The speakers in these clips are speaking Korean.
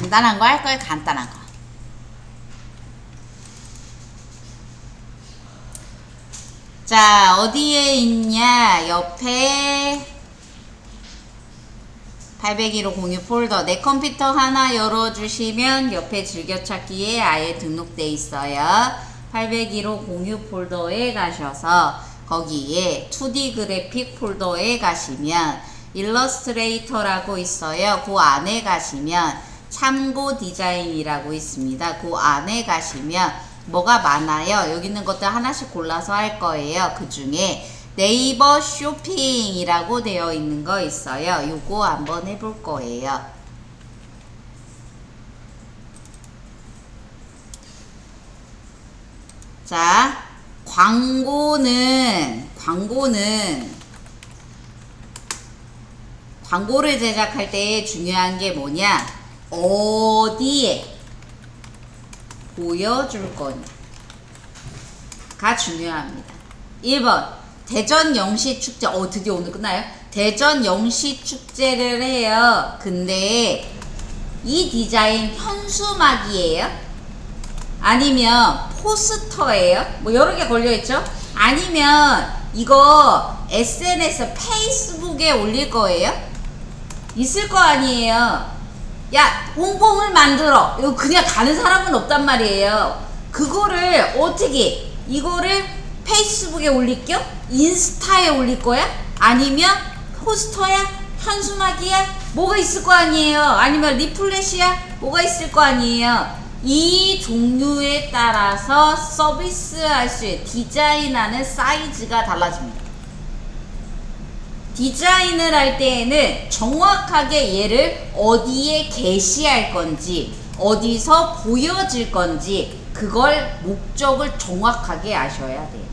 간단한 거 할 거예요. 간단한 거. 자, 어디에 있냐? 옆에 801호 공유 폴더. 내 컴퓨터 하나 열어주시면 옆에 즐겨찾기에 아예 등록돼 있어요. 801호 공유 폴더에 가셔서 거기에 2D 그래픽 폴더에 가시면 일러스트레이터라고 있어요. 그 안에 가시면 참고 디자인이라고 있습니다. 그 안에 가시면 뭐가 많아요. 여기 있는 것들 하나씩 골라서 할 거예요. 그 중에 네이버 쇼핑이라고 되어 있는 거 있어요. 요거 한번 해볼 거예요. 자, 광고를 제작할 때 중요한 게 뭐냐? 어디에 보여줄 거냐가 중요합니다. 1번 대전 영시축제. 드디어 오늘 끝나요? 대전 영시축제를 해요. 근데 이 디자인 현수막이에요? 아니면 포스터예요? 뭐 여러 개 걸려있죠? 아니면 이거 SNS 페이스북에 올릴 거예요? 있을 거 아니에요? 야, 홍보물 만들어. 이거 그냥 가는 사람은 없단 말이에요. 그거를 어떻게, 이거를 페이스북에 올릴 겸 인스타에 올릴 거야? 아니면 포스터야? 현수막이야? 뭐가 있을 거 아니에요? 아니면 리플렛이야? 뭐가 있을 거 아니에요? 이 종류에 따라서 서비스할 수 있는 디자인하는 사이즈가 달라집니다. 디자인을 할 때에는 정확하게 얘를 어디에 게시할 건지, 어디서 보여질 건지, 그걸 목적을 정확하게 아셔야 돼요.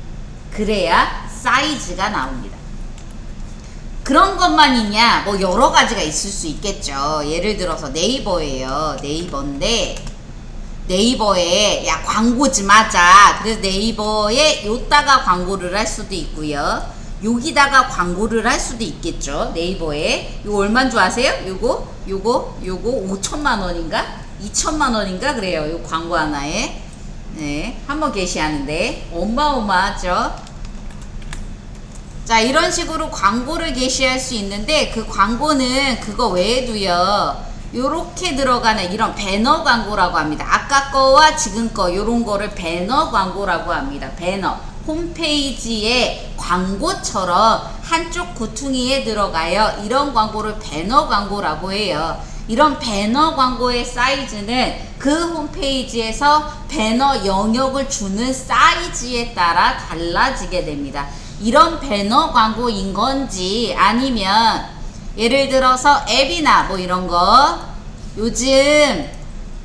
그래야 사이즈가 나옵니다. 그런 것만 있냐? 뭐 여러 가지가 있을 수 있겠죠. 예를 들어서 네이버예요. 네이버인데 네이버에 야 광고 좀 하자. 그래서 네이버에 요따가 광고를 할 수도 있고요. 여기다가 광고를 할 수도 있겠죠. 네이버에. 이거 얼마인 줄 아세요? 요거 5천만 원인가? 2천만 원인가? 그래요. 요 광고 하나에. 네. 한번 게시하는데 어마어마하죠. 자, 이런 식으로 광고를 게시할 수 있는데 그 광고는 그거 외에도요. 요렇게 들어가는 이런 배너 광고라고 합니다. 아까 거와 지금 거 요런 거를 배너 광고라고 합니다. 배너. 홈페이지에 광고처럼 한쪽 구퉁이에 들어가요. 이런 광고를 배너 광고라고 해요. 이런 배너 광고의 사이즈는 그 홈페이지에서 배너 영역을 주는 사이즈에 따라 달라지게 됩니다. 이런 배너 광고인 건지 아니면 예를 들어서 앱이나 뭐 이런 거 요즘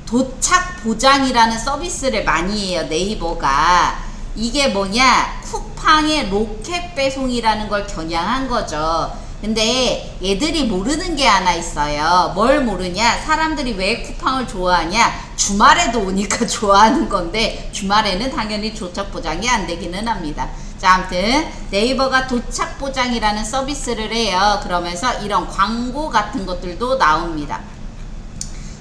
도착 보장이라는 서비스를 많이 해요. 네이버가. 이게 뭐냐? 쿠팡의 로켓 배송이라는 걸 겨냥한 거죠. 근데 얘들이 모르는 게 하나 있어요. 뭘 모르냐? 사람들이 왜 쿠팡을 좋아하냐? 주말에도 오니까 좋아하는 건데 주말에는 당연히 도착 보장이 안 되기는 합니다. 자, 아무튼 네이버가 도착 보장이라는 서비스를 해요. 그러면서 이런 광고 같은 것들도 나옵니다.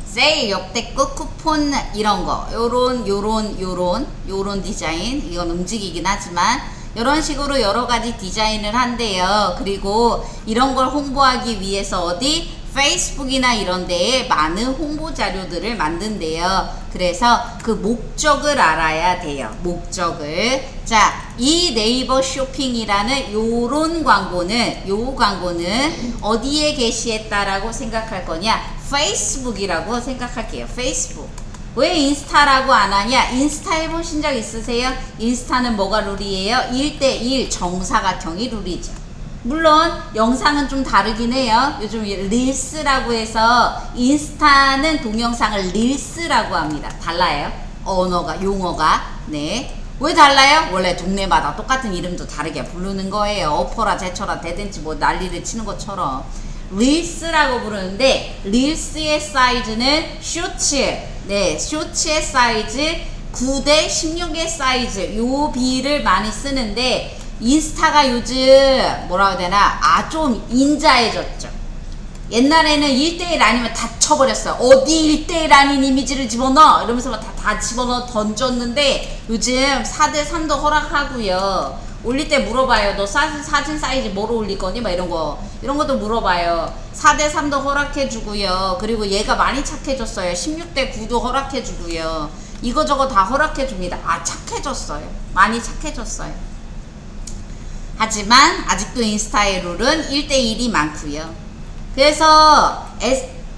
세일, 역대급 쿠폰 이런 거 요런 디자인, 이건 움직이긴 하지만 이런 식으로 여러 가지 디자인을 한대요. 그리고 이런 걸 홍보하기 위해서 어디 페이스북이나 이런 데에 많은 홍보 자료들을 만든대요. 그래서 그 목적을 알아야 돼요. 목적을. 자, 이 네이버 쇼핑이라는 요런 광고는, 요 광고는 어디에 게시했다라고 생각할 거냐? 페이스북이라고 생각할게요. 페이스북. 왜 인스타라고 안 하냐? 인스타 해보신 적 있으세요? 인스타는 뭐가 룰이에요? 1대1 정사각형이 룰이죠. 물론 영상은 좀 다르긴 해요. 요즘 릴스라고 해서 인스타는 동영상을 릴스라고 합니다. 달라요. 언어가, 용어가. 네. 왜 달라요? 원래 동네마다 똑같은 이름도 다르게 부르는 거예요. 어퍼라 제쳐라 대댄지 뭐 난리를 치는 것처럼. 릴스라고 부르는데 릴스의 사이즈는 쇼츠. 네, 쇼츠의 사이즈 9대 16의 사이즈 요 비를 많이 쓰는데 인스타가 요즘 뭐라고 해야 되나 좀 인자해졌죠. 옛날에는 1대1 아니면 다 쳐버렸어요. 어디 1대1 아닌 이미지를 집어넣어 이러면서 막 다 집어넣어 던졌는데 요즘 4대3도 허락하고요. 올릴 때 물어봐요. 너 사진 사이즈 뭐로 올릴 거니? 막 이런 것도 물어봐요. 4대3도 허락해주고요. 그리고 얘가 많이 착해졌어요. 16대9도 허락해주고요. 이거저거 다 허락해줍니다. 아, 착해졌어요. 많이 착해졌어요. 하지만 아직도 인스타의 룰은 1대1이 많고요. 그래서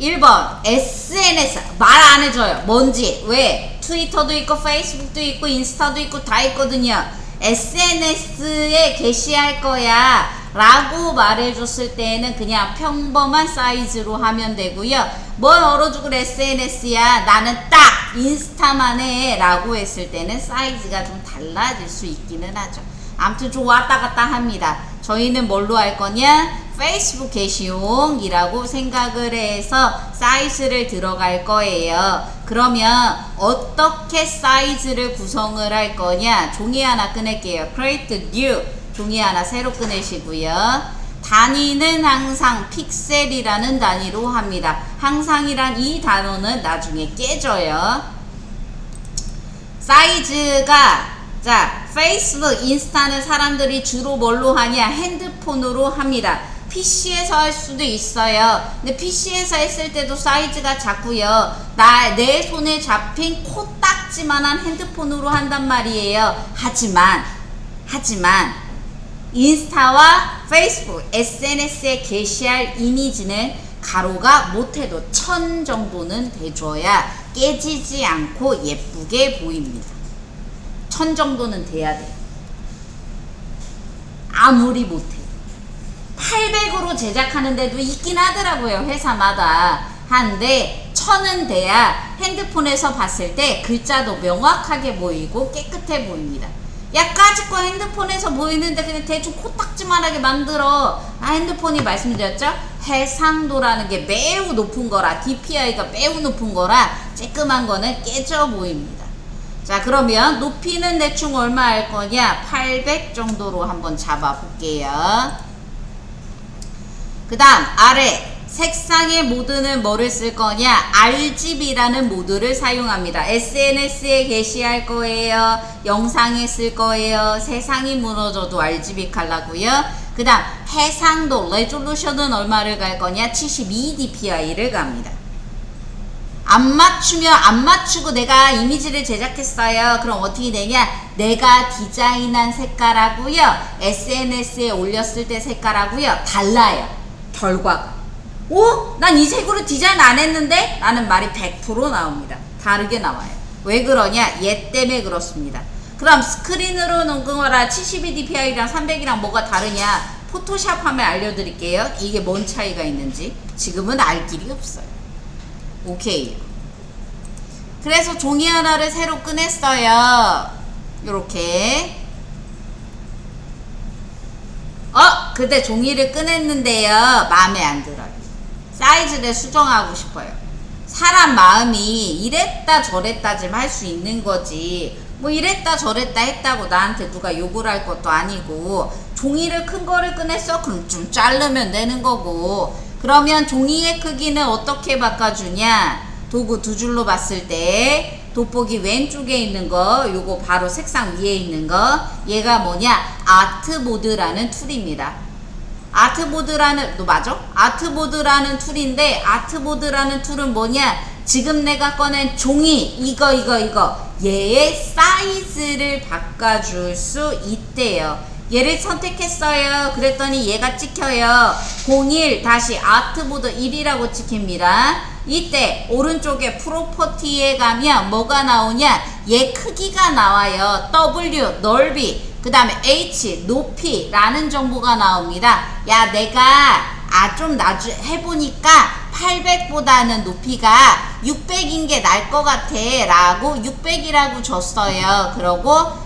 1번 SNS 말 안 해줘요. 뭔지. 왜? 트위터도 있고 페이스북도 있고 인스타도 있고 다 있거든요. SNS에 게시할 거야 라고 말해줬을 때는 그냥 평범한 사이즈로 하면 되고요. 뭘 얼어죽을 SNS야 나는 딱 인스타만 해 라고 했을 때는 사이즈가 좀 달라질 수 있기는 하죠. 아무튼 좀 왔다 갔다 합니다. 저희는 뭘로 할 거냐? 페이스북 게시용이라고 생각을 해서 사이즈를 들어갈 거예요. 그러면 어떻게 사이즈를 구성을 할 거냐? 종이 하나 꺼낼게요. Create new 종이 하나 새로 꺼내시고요. 단위는 항상 픽셀이라는 단위로 합니다. 항상이란 이 단어는 나중에 깨져요. 사이즈가 자, 페이스북, 인스타는 사람들이 주로 뭘로 하냐? 핸드폰으로 합니다. PC에서 할 수도 있어요. 근데 PC에서 했을 때도 사이즈가 작고요. 내 손에 잡힌 코딱지만한 핸드폰으로 한단 말이에요. 하지만 인스타와 페이스북, SNS에 게시할 이미지는 가로가 못해도 1000 정도는 돼줘야 깨지지 않고 예쁘게 보입니다. 1000 정도는 돼야 돼요. 아무리 못해. 800으로 제작하는 데도 있긴 하더라고요. 회사마다. 한데 1000은 돼야 핸드폰에서 봤을 때 글자도 명확하게 보이고 깨끗해 보입니다. 야, 까짓거 핸드폰에서 보이는데 그냥 대충 코딱지만하게 만들어. 핸드폰이 말씀드렸죠? 해상도라는 게 매우 높은 거라, DPI가 매우 높은 거라 쬐끄만 거는 깨져 보입니다. 자, 그러면 높이는 대충 얼마 할 거냐? 800 정도로 한번 잡아 볼게요. 그 다음 아래 색상의 모드는 뭐를 쓸 거냐? RGB라는 모드를 사용합니다. SNS에 게시할 거예요. 영상에 쓸 거예요. 세상이 무너져도 RGB 컬러고요. 그 다음 해상도 레졸루션은 얼마를 갈 거냐? 72dpi를 갑니다. 안 맞추면 안 맞추고 내가 이미지를 제작했어요. 그럼 어떻게 되냐? 내가 디자인한 색깔하고요, SNS에 올렸을 때 색깔하고요 달라요. 결과가. 오? 난 이 색으로 디자인 안 했는데? 라는 말이 100% 나옵니다. 다르게 나와요. 왜 그러냐? 얘 때문에 그렇습니다. 그럼 스크린으로 놓은 거라 72dpi랑 300이랑 뭐가 다르냐? 포토샵 하면 알려드릴게요. 이게 뭔 차이가 있는지. 지금은 알 길이 없어요. 오케이. 그래서 종이 하나를 새로 꺼냈어요. 요렇게. 근데 종이를 꺼냈는데요, 마음에 안 들어요. 사이즈를 수정하고 싶어요. 사람 마음이 이랬다 저랬다 좀 할 수 있는 거지, 뭐 이랬다 저랬다 했다고 나한테 누가 욕을 할 것도 아니고. 종이를 큰 거를 꺼냈어? 그럼 좀 자르면 되는 거고. 그러면 종이의 크기는 어떻게 바꿔주냐? 도구 두 줄로 봤을 때 돋보기 왼쪽에 있는 거, 요거 바로 색상 위에 있는 거, 얘가 뭐냐? 아트보드라는 툴입니다. 아트보드라는, 너 맞아? 아트보드라는 툴인데, 아트보드라는 툴은 뭐냐? 지금 내가 꺼낸 종이, 이거 얘의 사이즈를 바꿔줄 수 있대요. 얘를 선택했어요. 그랬더니 얘가 찍혀요. 01-아트보드 1이라고 찍힙니다. 이때 오른쪽에 프로퍼티에 가면 뭐가 나오냐? 얘 크기가 나와요. W 넓이, 그 다음에 H 높이 라는 정보가 나옵니다. 야, 내가 좀 해보니까 800보다는 높이가 600인 게 나을 것 같아 라고 600이라고 줬어요. 그러고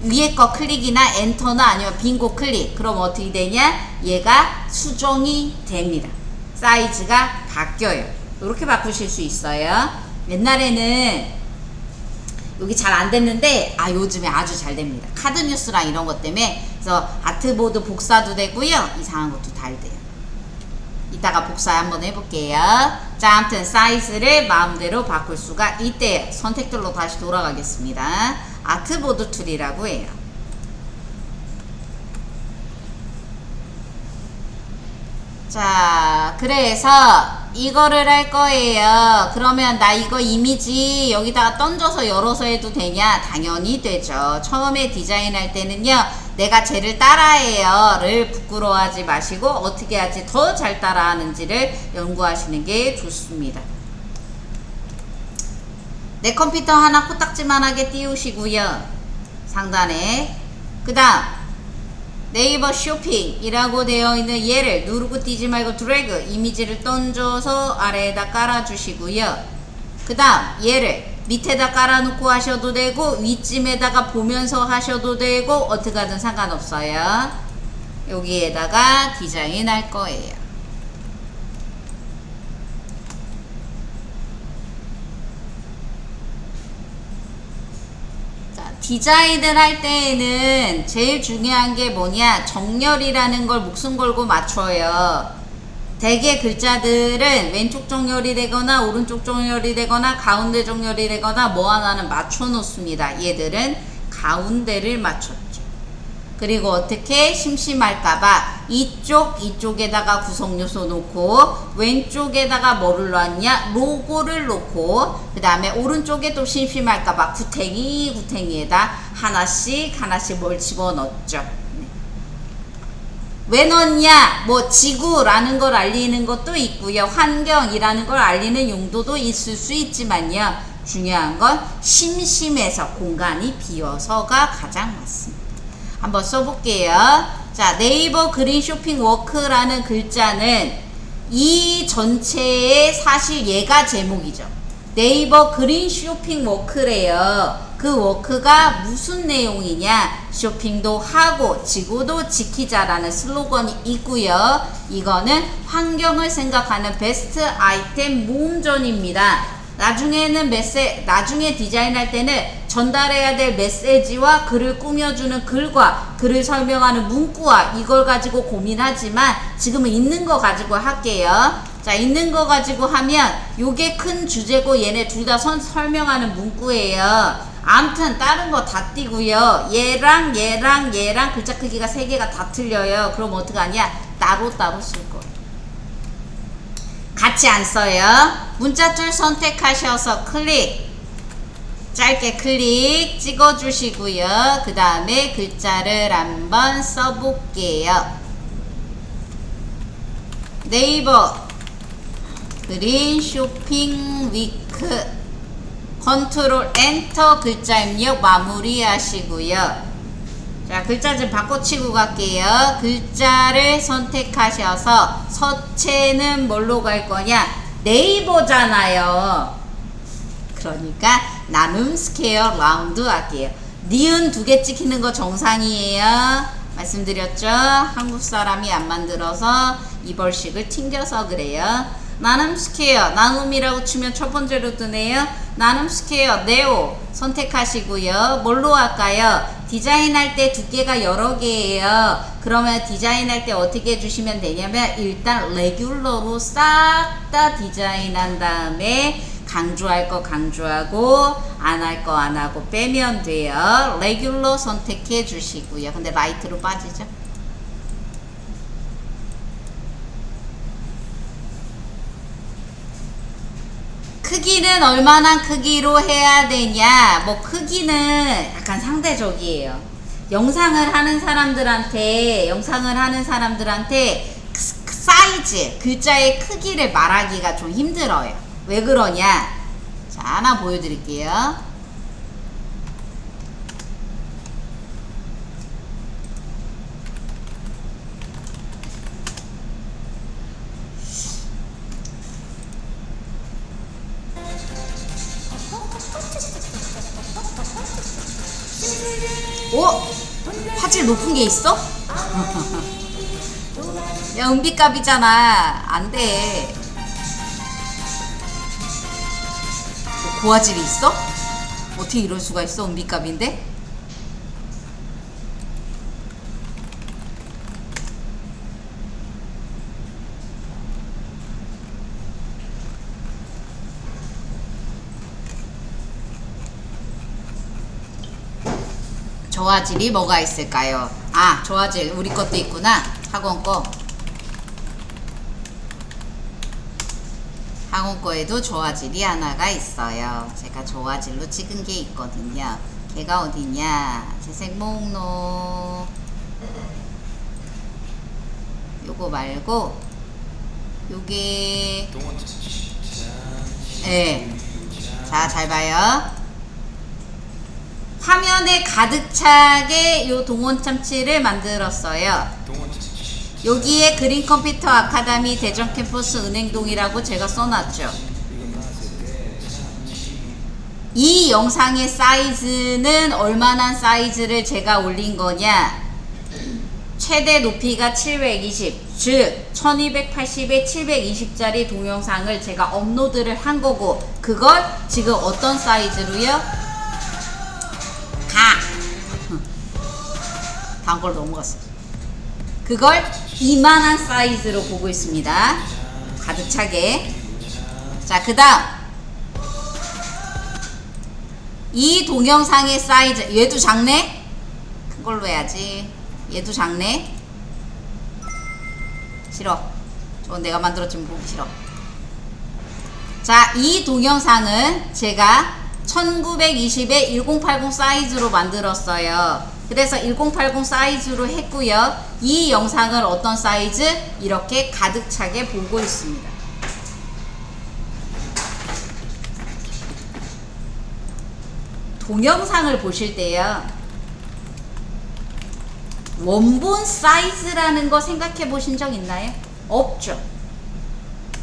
위에 거 클릭이나 엔터나 아니면 빙고 클릭, 그럼 어떻게 되냐? 얘가 수정이 됩니다. 사이즈가 바뀌어요. 이렇게 바꾸실 수 있어요. 옛날에는 여기 잘 안 됐는데 요즘에 아주 잘 됩니다. 카드뉴스랑 이런 것 때문에. 그래서 아트보드 복사도 되고요, 이상한 것도 잘 돼요. 이따가 복사 한번 해볼게요. 자, 아무튼 사이즈를 마음대로 바꿀 수가 있대요. 선택들로 다시 돌아가겠습니다. 아트보드 툴이라고 해요. 자, 그래서 이거를 할 거예요. 그러면 나 이거 이미지 여기다가 던져서 열어서 해도 되냐? 당연히 되죠. 처음에 디자인할 때는요, 내가 쟤를 따라해요 를 부끄러워하지 마시고 어떻게 하지 더 잘 따라하는지를 연구하시는 게 좋습니다. 내 컴퓨터 하나 코딱지만하게 띄우시고요. 상단에 그 다음 네이버 쇼핑이라고 되어 있는 얘를 누르고 띄지 말고 드래그 이미지를 던져서 아래에다 깔아주시고요. 그 다음 얘를 밑에다 깔아놓고 하셔도 되고 윗짐에다가 보면서 하셔도 되고 어떻게 하든 상관없어요. 여기에다가 디자인 할 거예요. 디자인을 할 때에는 제일 중요한 게 뭐냐, 정렬이라는 걸 목숨 걸고 맞춰요. 대개 글자들은 왼쪽 정렬이 되거나 오른쪽 정렬이 되거나 가운데 정렬이 되거나 뭐 하나는 맞춰 놓습니다. 얘들은 가운데를 맞췄죠. 그리고 어떻게 심심할까봐 이쪽에다가 구성요소 놓고 왼쪽에다가 뭐를 놨냐, 로고를 놓고 그 다음에 오른쪽에 또 심심할까봐 구탱이에다 하나씩 뭘 집어넣었죠. 왜 넣냐, 뭐 지구라는 걸 알리는 것도 있고요, 환경이라는 걸 알리는 용도도 있을 수 있지만요, 중요한 건 심심해서 공간이 비어서가 가장 맞습니다. 한번 써볼게요. 자, 네이버 그린 쇼핑 워크라는 글자는 이 전체의 사실 얘가 제목이죠. 네이버 그린 쇼핑 워크래요. 그 워크가 무슨 내용이냐, 쇼핑도 하고 지구도 지키자라는 슬로건이 있고요. 이거는 환경을 생각하는 베스트 아이템 모음전입니다. 나중에 디자인할 때는 전달해야 될 메시지와 글을 꾸며주는 글과 글을 설명하는 문구와 이걸 가지고 고민하지만 지금은 있는 거 가지고 할게요. 자, 있는 거 가지고 하면 요게 큰 주제고 얘네 둘 다 설명하는 문구예요. 아무튼 다른 거 다 띄고요. 얘랑 글자 크기가 3개가 다 틀려요. 그럼 어떡하냐, 따로따로 쓸 거예요. 같이 안 써요. 문자줄 선택하셔서 클릭, 짧게 클릭 찍어주시고요. 그 다음에 글자를 한번 써볼게요. 네이버 그린 쇼핑 위크, 컨트롤 엔터 글자 입력 마무리 하시고요. 자, 글자 좀 바꿔치고 갈게요. 글자를 선택하셔서 서체는 뭘로 갈 거냐, 네이버잖아요. 그러니까 나눔 스퀘어 라운드 할게요. 니은 2개 찍히는 거 정상이에요. 말씀드렸죠? 한국 사람이 안 만들어서 이벌식을 튕겨서 그래요. 나눔 스퀘어, 나눔이라고 치면 첫 번째로 뜨네요. 나눔 스퀘어 네오 선택하시고요. 뭘로 할까요? 디자인할 때 두께가 여러 개예요. 그러면 디자인할 때 어떻게 해주시면 되냐면 일단 레귤러로 싹 다 디자인한 다음에 강조할 거 강조하고 안 할 거 안 하고 빼면 돼요. 레귤러 선택해 주시고요. 근데 라이트로 빠지죠. 크기는 얼마나 크기로 해야 되냐, 뭐 크기는 약간 상대적이에요. 영상을 하는 사람들한테 사이즈, 글자의 크기를 말하기가 좀 힘들어요. 왜 그러냐, 자, 하나 보여드릴게요. 오! 화질 높은 게 있어? 야, 은비값이잖아. 안 돼. 고화질이 있어? 어떻게 이럴 수가 있어? 은비값인데? 조화질이 뭐가 있을까요? 아, 조화질 우리 것도 있구나. 학원 거. 학원 거에도 조화질이 하나가 있어요. 제가 조화질로 찍은 게 있거든요. 걔가 어디냐? 재생 목록. 요거 말고 요게 네. 자, 잘 봐요. 화면에 가득 차게 요 동원 참치를 만들었어요. 여기에 그린 컴퓨터 아카데미 대전 캠퍼스 은행동이라고 제가 써놨죠. 이 영상의 사이즈는 얼마나 사이즈를 제가 올린 거냐? 최대 높이가 720, 즉 1280에 720짜리 동영상을 제가 업로드를 한 거고, 그걸 지금 어떤 사이즈로요? 다음 걸 넘어갔어. 그걸 이만한 사이즈로 보고 있습니다. 가득 차게. 자, 그 다음 이 동영상의 사이즈, 얘도 작네? 큰 걸로 해야지. 얘도 작네? 싫어. 저건 내가 만들었지만 보기 싫어. 자, 이 동영상은 제가 1920에 1080 사이즈로 만들었어요. 그래서 1080 사이즈로 했고요. 이 영상을 어떤 사이즈? 이렇게 가득 차게 보고 있습니다. 동영상을 보실 때요, 원본 사이즈라는 거 생각해 보신 적 있나요? 없죠.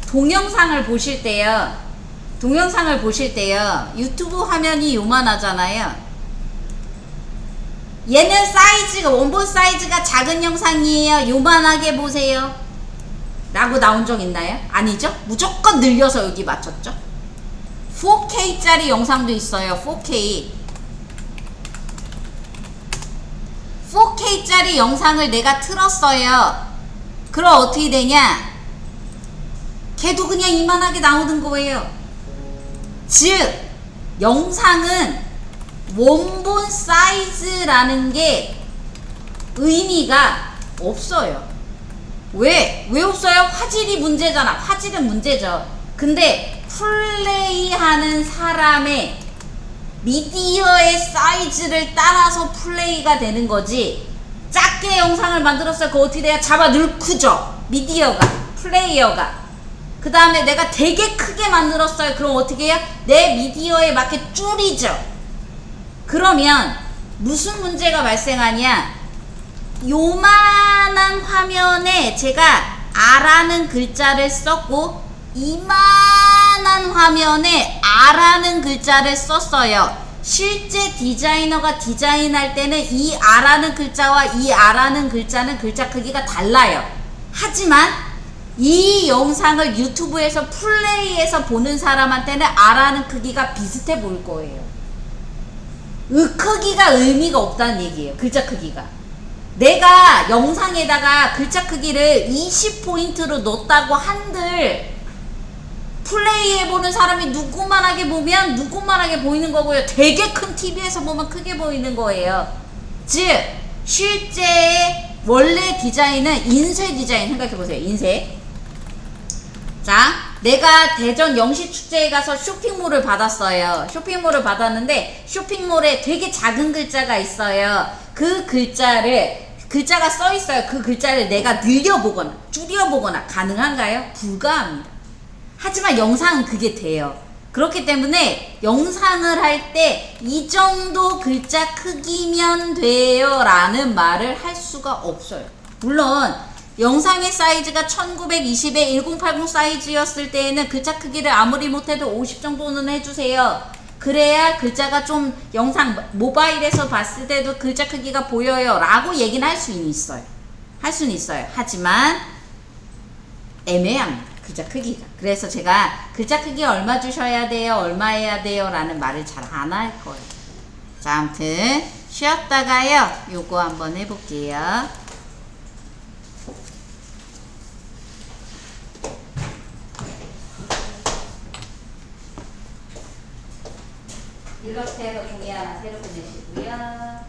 동영상을 보실 때요, 유튜브 화면이 요만하잖아요. 얘는 사이즈가, 원본 사이즈가 작은 영상이에요, 요만하게 보세요 라고 나온 적 있나요? 아니죠? 무조건 늘려서 여기 맞췄죠. 4K짜리 영상도 있어요. 4K짜리 영상을 내가 틀었어요. 그럼 어떻게 되냐? 걔도 그냥 이만하게 나오는 거예요. 즉 영상은 원본 사이즈라는 게 의미가 없어요. 왜 없어요? 화질이 문제잖아. 화질은 문제죠. 근데 플레이하는 사람의 미디어의 사이즈를 따라서 플레이가 되는 거지. 작게 영상을 만들었어요. 그거 어떻게 돼요? 잡아 넣고죠. 미디어가, 플레이어가. 그 다음에 내가 되게 크게 만들었어요. 그럼 어떻게 해요? 내 미디어에 맞게 줄이죠. 그러면 무슨 문제가 발생하냐? 요만한 화면에 제가 R라는 글자를 썼고, 이만한 화면에 R라는 글자를 썼어요. 실제 디자이너가 디자인할 때는 이 R라는 글자와 이 R라는 글자는 글자 크기가 달라요. 하지만 이 영상을 유튜브에서 플레이해서 보는 사람한테는 R라는 크기가 비슷해 보일 거예요. 크기가 의미가 없다는 얘기예요. 글자 크기가. 내가 영상에다가 글자 크기를 20포인트로 넣었다고 한들 플레이해보는 사람이 누구만하게 보면 누구만하게 보이는 거고요. 되게 큰 TV에서 보면 크게 보이는 거예요. 즉 실제 원래 디자인은 인쇄 디자인 생각해보세요. 인쇄. 자, 내가 대전 영시축제에 가서 쇼핑몰을 받았어요. 쇼핑몰을 받았는데 쇼핑몰에 되게 작은 글자가 있어요. 그 글자가 써 있어요. 그 글자를 내가 늘려보거나 줄여보거나 가능한가요? 불가합니다. 하지만 영상은 그게 돼요. 그렇기 때문에 영상을 할 때 이 정도 글자 크기면 돼요 라는 말을 할 수가 없어요. 물론 영상의 사이즈가 1920에 1080 사이즈였을 때에는 글자 크기를 아무리 못해도 50 정도는 해주세요. 그래야 글자가 좀 영상 모바일에서 봤을 때도 글자 크기가 보여요 라고 얘기는 할 수는 있어요. 하지만 애매합니다. 글자 크기가. 그래서 제가 글자 크기 얼마 주셔야 돼요, 얼마 해야 돼요 라는 말을 잘 안 할 거예요. 자, 아무튼 쉬었다가요 요거 한번 해볼게요. 일러스트에서 종이 하나 새로 보내시고요.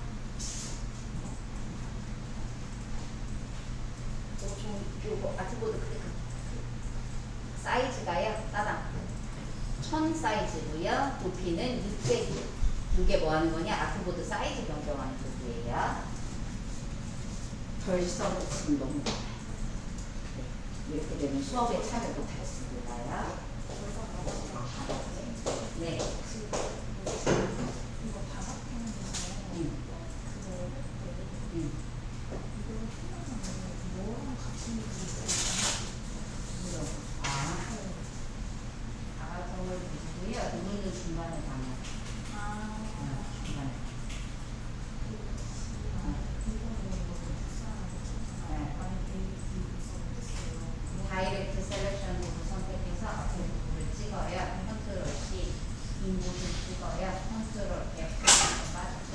1000 사이즈고요. 부피는 600. 이게 뭐 하는 거냐? 아트보드 사이즈 변경하는 도구예요. 벌써 지금 너무 많아요. 네. 이렇게 되면 수업에 참여 못하겠습니다요. 네. 다가성을 두고요. 눈은 중간에 담아요. 중간에. 다이렉트 셀렉션 도구 선택해서 앞에 부분을 찍어요. 컨트롤 C, 인곳을 찍어요. 컨트롤 F 빠져서.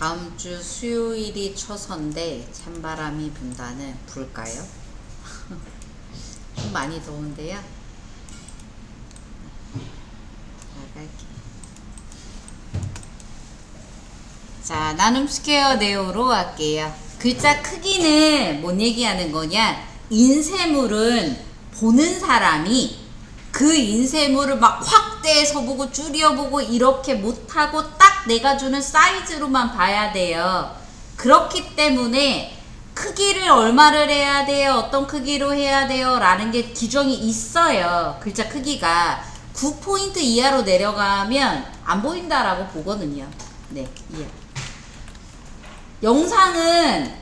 다음 주 수요일이 처서인데 찬바람이 분다는 불까요? 좀 많이 더운데요. 나갈게요. 자, 나눔 스퀘어 네오로 할게요. 글자 크기는 뭔 얘기하는 거냐? 인쇄물은 보는 사람이 그 인쇄물을 막 확대해서 보고 줄여보고 이렇게 못하고 딱 내가 주는 사이즈로만 봐야 돼요. 그렇기 때문에 크기를 얼마를 해야 돼요? 어떤 크기로 해야 돼요? 라는 게 규정이 있어요. 글자 크기가 9포인트 이하로 내려가면 안 보인다라고 보거든요. 네, 이해. 영상은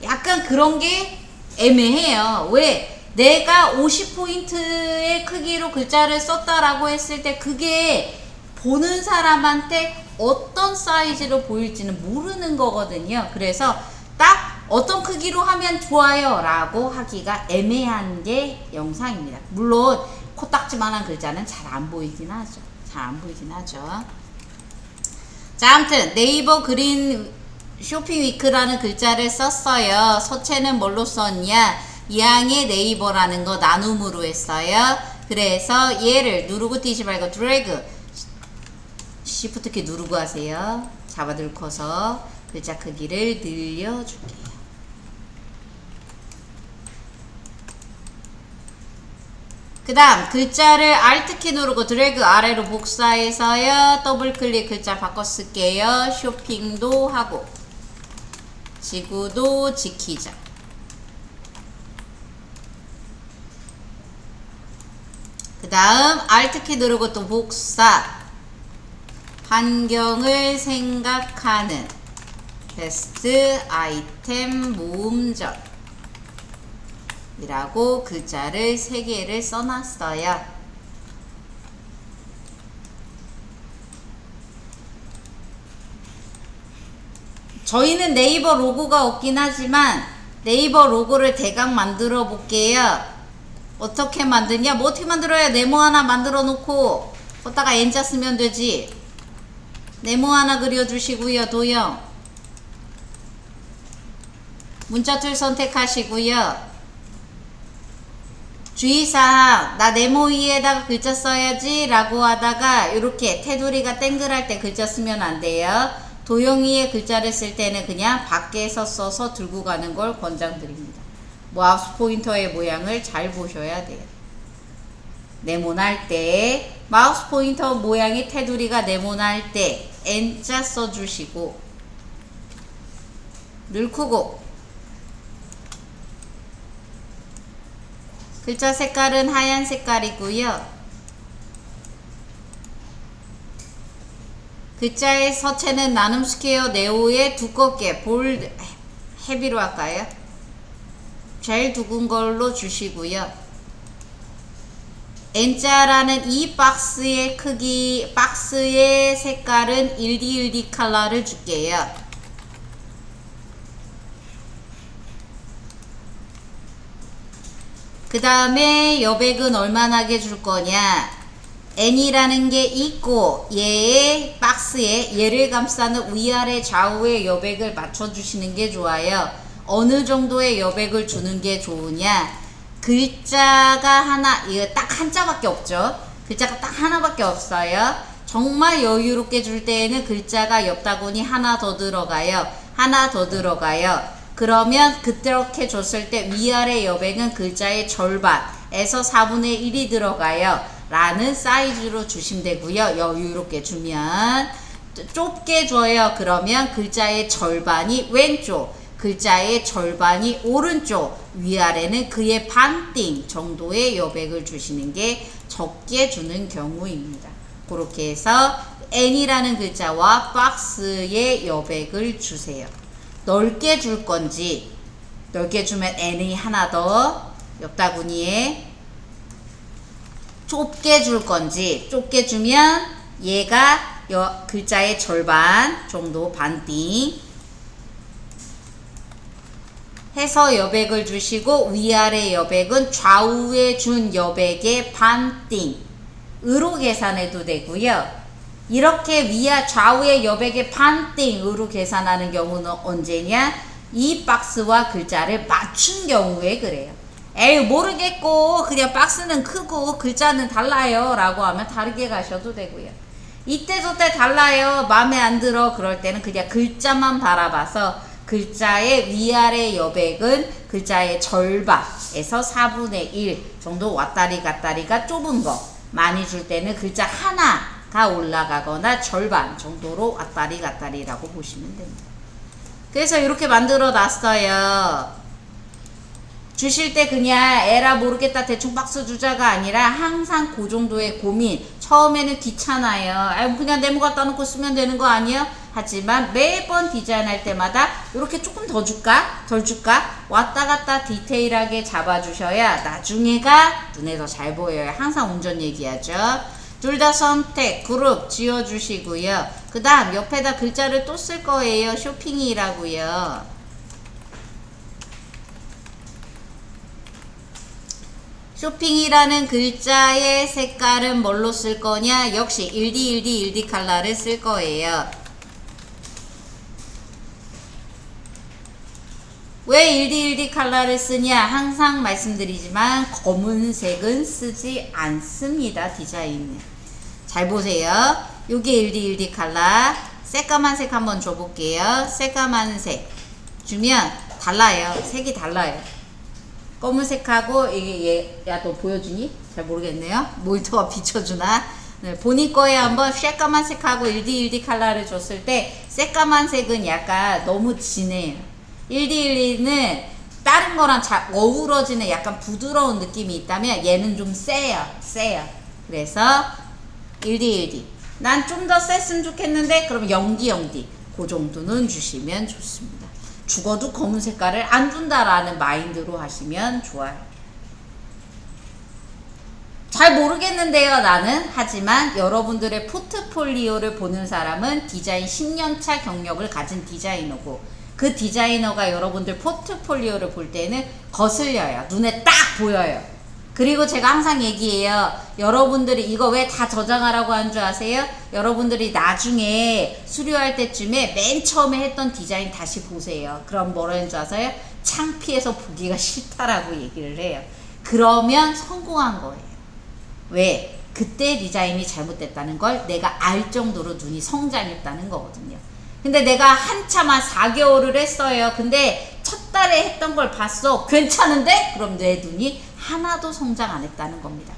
약간 그런 게 애매해요. 왜? 내가 50포인트의 크기로 글자를 썼다라고 했을 때 그게 보는 사람한테 어떤 사이즈로 보일지는 모르는 거거든요. 그래서 딱 어떤 크기로 하면 좋아요 라고 하기가 애매한 게 영상입니다. 물론 코딱지만한 글자는 잘 안 보이긴 하죠. 자, 아무튼 네이버 그린 쇼핑 위크라는 글자를 썼어요. 서체는 뭘로 썼냐? 이항의 네이버라는 거 나눔으로 했어요. 그래서 얘를 누르고 뛰지 말고 드래그 시프트 키 누르고 하세요. 잡아들고서 글자 크기를 늘려줄게요. 그 다음 글자를 Alt 키 누르고 드래그 아래로 복사해서요. 더블 클릭 글자 바꿔 쓸게요. 쇼핑도 하고 지구도 지키자. 그 다음 Alt 키 누르고 또 복사. 환경을 생각하는 베스트 아이템 모음절 이라고 글자를 3개를 써놨어요. 저희는 네이버 로고가 없긴 하지만 네이버 로고를 대강 만들어 볼게요. 어떻게 만드냐? 뭐 어떻게 만들어요? 네모 하나 만들어 놓고 거기다가 N자 쓰면 되지. 네모 하나 그려주시고요. 도형 문자 툴 선택하시고요. 주의사항, 나 네모 위에다가 글자 써야지 라고 하다가 이렇게 테두리가 땡글할 때 글자 쓰면 안 돼요. 도형 위에 글자를 쓸 때는 그냥 밖에서 써서 들고 가는 걸 권장드립니다. 마우스 포인터의 모양을 잘 보셔야 돼요. 네모날 때 마우스 포인터 모양이 테두리가 네모날 때 N자 써주시고 늘 크고 글자 색깔은 하얀 색깔이고요. 글자의 서체는 나눔 스퀘어 네오에 두껍게 볼드 헤비로 할까요? 제일 두근 걸로 주시고요. N자라는 이 박스의 크기, 박스의 색깔은 1D1D 컬러를 줄게요. 그 다음에 여백은 얼마나게 줄 거냐? N이라는 게 있고 얘의 박스에 얘를 감싸는 위아래 좌우의 여백을 맞춰주시는 게 좋아요. 어느 정도의 여백을 주는 게 좋으냐? 글자가 하나, 이거 딱 한자밖에 없죠. 글자가 딱 하나밖에 없어요. 정말 여유롭게 줄 때에는 글자가 옆다구니 하나 더 들어가요. 하나 더 들어가요. 그러면 그렇게 줬을 때 위아래 여백은 글자의 절반에서 4분의 1이 들어가요. 라는 사이즈로 주시면 되고요. 여유롭게 주면 좁게 줘요. 그러면 글자의 절반이 왼쪽, 글자의 절반이 오른쪽, 위아래는 그의 반띵 정도의 여백을 주시는 게 적게 주는 경우입니다. 그렇게 해서 N이라는 글자와 박스의 여백을 주세요. 넓게 줄 건지, 넓게 주면 N이 하나 더 옆다구니에, 좁게 줄 건지, 좁게 주면 얘가 글자의 절반 정도 반띵 해서 여백을 주시고 위아래 여백은 좌우에 준 여백의 반띵으로 계산해도 되고요. 이렇게 위와 좌우의 여백의 반띵으로 계산하는 경우는 언제냐? 이 박스와 글자를 맞춘 경우에 그래요. 에이 모르겠고 그냥 박스는 크고 글자는 달라요 라고 하면 다르게 가셔도 되고요. 이때 저때 달라요 마음에 안 들어 그럴 때는 그냥 글자만 바라봐서 글자의 위아래 여백은 글자의 절반에서 4분의 1 정도 왔다리 갔다리가 좁은 거, 많이 줄 때는 글자 하나가 올라가거나 절반 정도로 왔다리 갔다리라고 보시면 됩니다. 그래서 이렇게 만들어 놨어요. 주실 때 그냥 에라 모르겠다 대충 박스 주자가 아니라 항상 그 정도의 고민. 처음에는 귀찮아요. 아 그냥 네모 갖다 놓고 쓰면 되는 거 아니에요? 하지만 매번 디자인할 때마다 이렇게 조금 더 줄까? 덜 줄까? 왔다 갔다 디테일하게 잡아주셔야 나중에가 눈에 더 잘 보여요. 항상 운전 얘기하죠. 둘 다 선택, 그룹 지어주시고요. 그 다음 옆에다 글자를 또 쓸 거예요. 쇼핑이라고요. 쇼핑이라는 글자의 색깔은 뭘로 쓸 거냐? 역시 1D 컬러를 쓸 거예요. 왜 1D 컬러를 쓰냐? 항상 말씀드리지만 검은색은 쓰지 않습니다. 디자인은. 잘 보세요. 요게 1D 컬러. 새까만 색 한번 줘볼게요. 새까만 색 주면 달라요. 색이 달라요. 검은색하고 이게 야 너 보여주니? 잘 모르겠네요. 모니터가 비춰주나? 네, 본인 거에 한번 새까만 색하고 1D 컬러를 줬을 때 새까만 색은 약간 너무 진해요. 1D1D는 다른 거랑 잘 어우러지는 약간 부드러운 느낌이 있다면 얘는 좀 세요. 그래서 1D 난 좀 더 셌으면 좋겠는데 그럼 0D 그 정도는 주시면 좋습니다. 죽어도 검은 색깔을 안 준다라는 마인드로 하시면 좋아요. 잘 모르겠는데요 나는. 하지만 여러분들의 포트폴리오를 보는 사람은 디자인 10년차 경력을 가진 디자이너고 그 디자이너가 여러분들 포트폴리오를 볼 때는 거슬려요. 눈에 딱 보여요. 그리고 제가 항상 얘기해요. 여러분들이 이거 왜 다 저장하라고 한 줄 아세요? 여러분들이 나중에 수료할 때쯤에 맨 처음에 했던 디자인 다시 보세요. 그럼 뭐라는 줄 아세요? 창피해서 보기가 싫다라고 얘기를 해요. 그러면 성공한 거예요. 왜? 그때 디자인이 잘못됐다는 걸 내가 알 정도로 눈이 성장했다는 거거든요. 근데 내가 한참 한 4개월을 했어요. 근데 첫 달에 했던 걸 봤어. 괜찮은데? 그럼 내 눈이 하나도 성장 안 했다는 겁니다.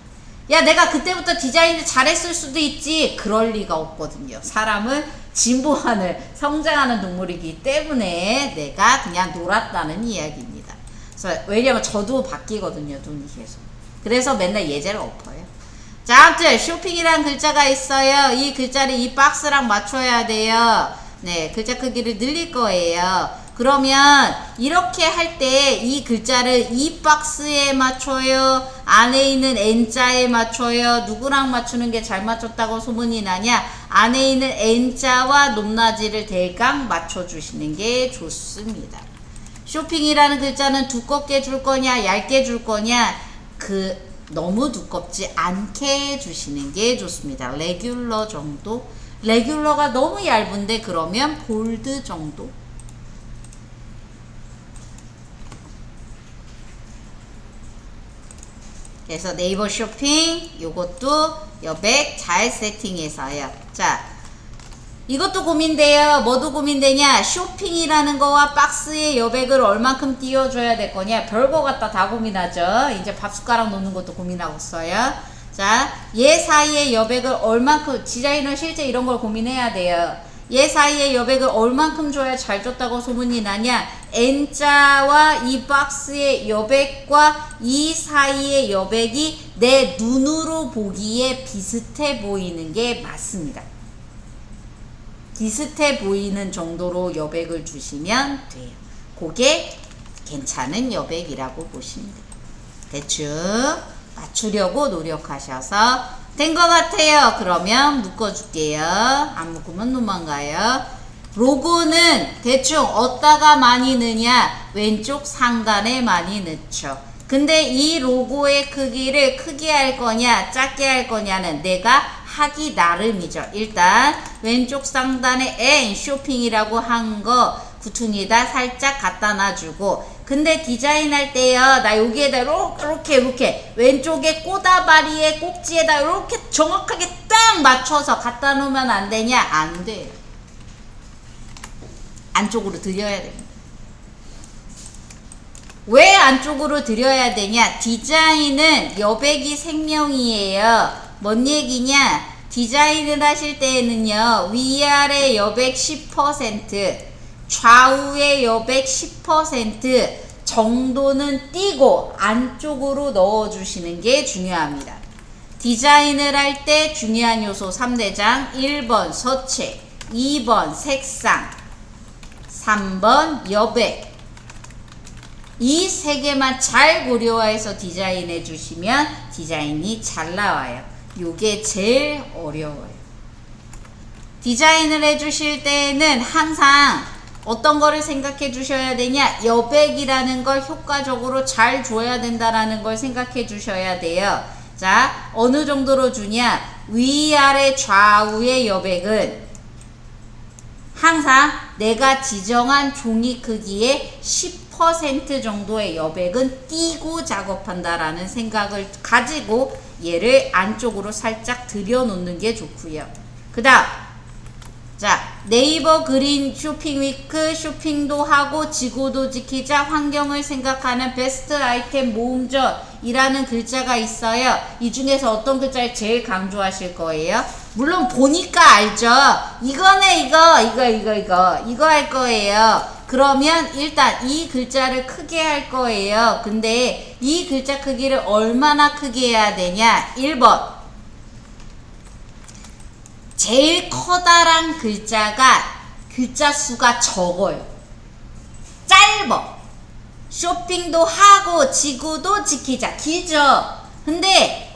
야 내가 그때부터 디자인을 잘했을 수도 있지. 그럴 리가 없거든요. 사람은 진보하는 성장하는 동물이기 때문에 내가 그냥 놀았다는 이야기입니다. 그래서 왜냐면 저도 바뀌거든요. 눈이 계속. 그래서 맨날 예제를 엎어요. 자 아무튼 쇼핑이란 글자가 있어요. 이 글자를 이 박스랑 맞춰야 돼요. 네, 글자 크기를 늘릴 거예요. 그러면 이렇게 할 때 이 글자를 이 박스에 맞춰요? 안에 있는 N자에 맞춰요? 누구랑 맞추는 게 잘 맞췄다고 소문이 나냐? 안에 있는 N자와 높낮이를 대강 맞춰주시는 게 좋습니다. 쇼핑이라는 글자는 두껍게 줄 거냐? 얇게 줄 거냐? 너무 두껍지 않게 해주시는 게 좋습니다. 레귤러 정도? 레귤러가 너무 얇은데 그러면 볼드 정도? 그래서 네이버 쇼핑 요것도 여백 잘 세팅해서요. 자 이것도 고민돼요. 뭐도 고민되냐? 쇼핑이라는 거와 박스의 여백을 얼만큼 띄워줘야 될 거냐? 별거 같다 다 고민하죠. 이제 밥숟가락 놓는 것도 고민하고 있어요. 자, 얘 사이의 여백을 얼만큼, 디자이너 실제 이런 걸 고민해야 돼요. 얘 사이의 여백을 얼만큼 줘야 잘 줬다고 소문이 나냐? N자와 이 박스의 여백과 이 사이의 여백이 내 눈으로 보기에 비슷해 보이는 게 맞습니다. 비슷해 보이는 정도로 여백을 주시면 돼요. 그게 괜찮은 여백이라고 보시면 돼요. 대충 맞추려고 노력하셔서 된 것 같아요. 그러면 묶어줄게요. 안 묶으면 도망가요. 로고는 대충 어디다가 많이 넣냐? 왼쪽 상단에 많이 넣죠. 근데 이 로고의 크기를 크게 할 거냐 작게 할 거냐는 내가 하기 나름이죠. 일단 왼쪽 상단에 N 쇼핑이라고 한 거 구퉁이에다 살짝 갖다 놔주고, 근데 디자인할 때요, 나 여기에다 이렇게 왼쪽에 꼬다바리에 꼭지에다 이렇게 정확하게 딱 맞춰서 갖다 놓으면 안 되냐? 안 돼요. 안쪽으로 들여야 됩니다. 왜 안쪽으로 들여야 되냐? 디자인은 여백이 생명이에요. 뭔 얘기냐? 디자인을 하실 때에는요, 위아래 여백 10%, 좌우의 여백 10% 정도는 띄고 안쪽으로 넣어주시는 게 중요합니다. 디자인을 할 때 중요한 요소 3대장, 1번 서체, 2번 색상, 3번 여백. 이 세 개만 잘 고려해서 디자인해 주시면 디자인이 잘 나와요. 요게 제일 어려워요. 디자인을 해 주실 때는 항상 어떤 거를 생각해 주셔야 되냐? 여백이라는 걸 효과적으로 잘 줘야 된다라는 걸 생각해 주셔야 돼요. 자, 어느 정도로 주냐? 위아래 좌우의 여백은 항상 내가 지정한 종이 크기의 10% 정도의 여백은 띄고 작업한다라는 생각을 가지고 얘를 안쪽으로 살짝 들여놓는 게 좋고요. 그 다음, 자, 네이버 그린 쇼핑위크 쇼핑도 하고 지구도 지키자 환경을 생각하는 베스트 아이템 모음전이라는 글자가 있어요. 이 중에서 어떤 글자를 제일 강조하실 거예요? 물론 보니까 알죠. 이거네, 이거 할 거예요. 그러면 일단 이 글자를 크게 할 거예요. 근데 이 글자 크기를 얼마나 크게 해야 되냐? 1번, 제일 커다란 글자가 글자 수가 적어요. 짧어. 쇼핑도 하고 지구도 지키자. 길죠. 근데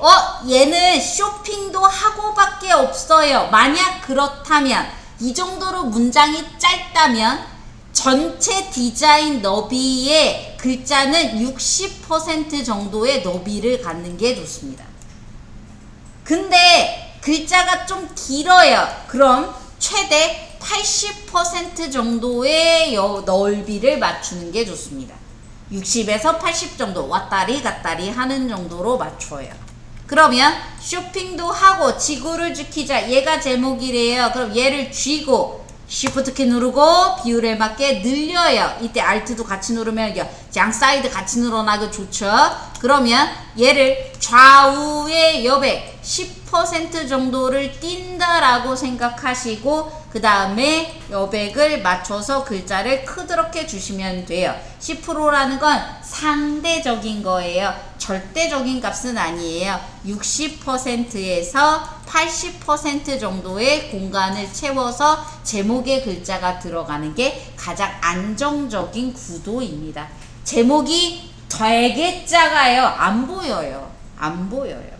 얘는 쇼핑도 하고밖에 없어요. 만약 그렇다면, 이 정도로 문장이 짧다면 전체 디자인 너비의 글자는 60% 정도의 너비를 갖는 게 좋습니다. 근데 글자가 좀 길어요. 그럼 최대 80% 정도의 넓이를 맞추는 게 좋습니다. 60에서 80 정도 왔다리 갔다리 하는 정도로 맞춰요. 그러면 쇼핑도 하고 지구를 지키자. 얘가 제목이래요. 그럼 얘를 쥐고 Shift 키 누르고 비율에 맞게 늘려요. 이때 Alt도 같이 누르면 양 사이드 같이 늘어나기 좋죠. 그러면 얘를 좌우의 여백 10% 정도를 띈다라고 생각하시고 그 다음에 여백을 맞춰서 글자를 크게 주시면 돼요. 10%라는 건 상대적인 거예요. 절대적인 값은 아니에요. 60%에서 80% 정도의 공간을 채워서 제목의 글자가 들어가는 게 가장 안정적인 구도입니다. 제목이 되게 작아요. 안 보여요. 안 보여요.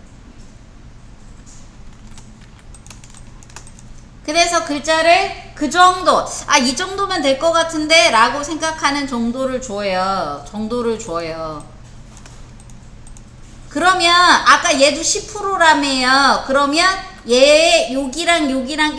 그래서 글자를 그 정도, 이 정도면 될 것 같은데 라고 생각하는 정도를 줘요. 그러면 아까 얘도 10%라며요. 그러면 얘 여기랑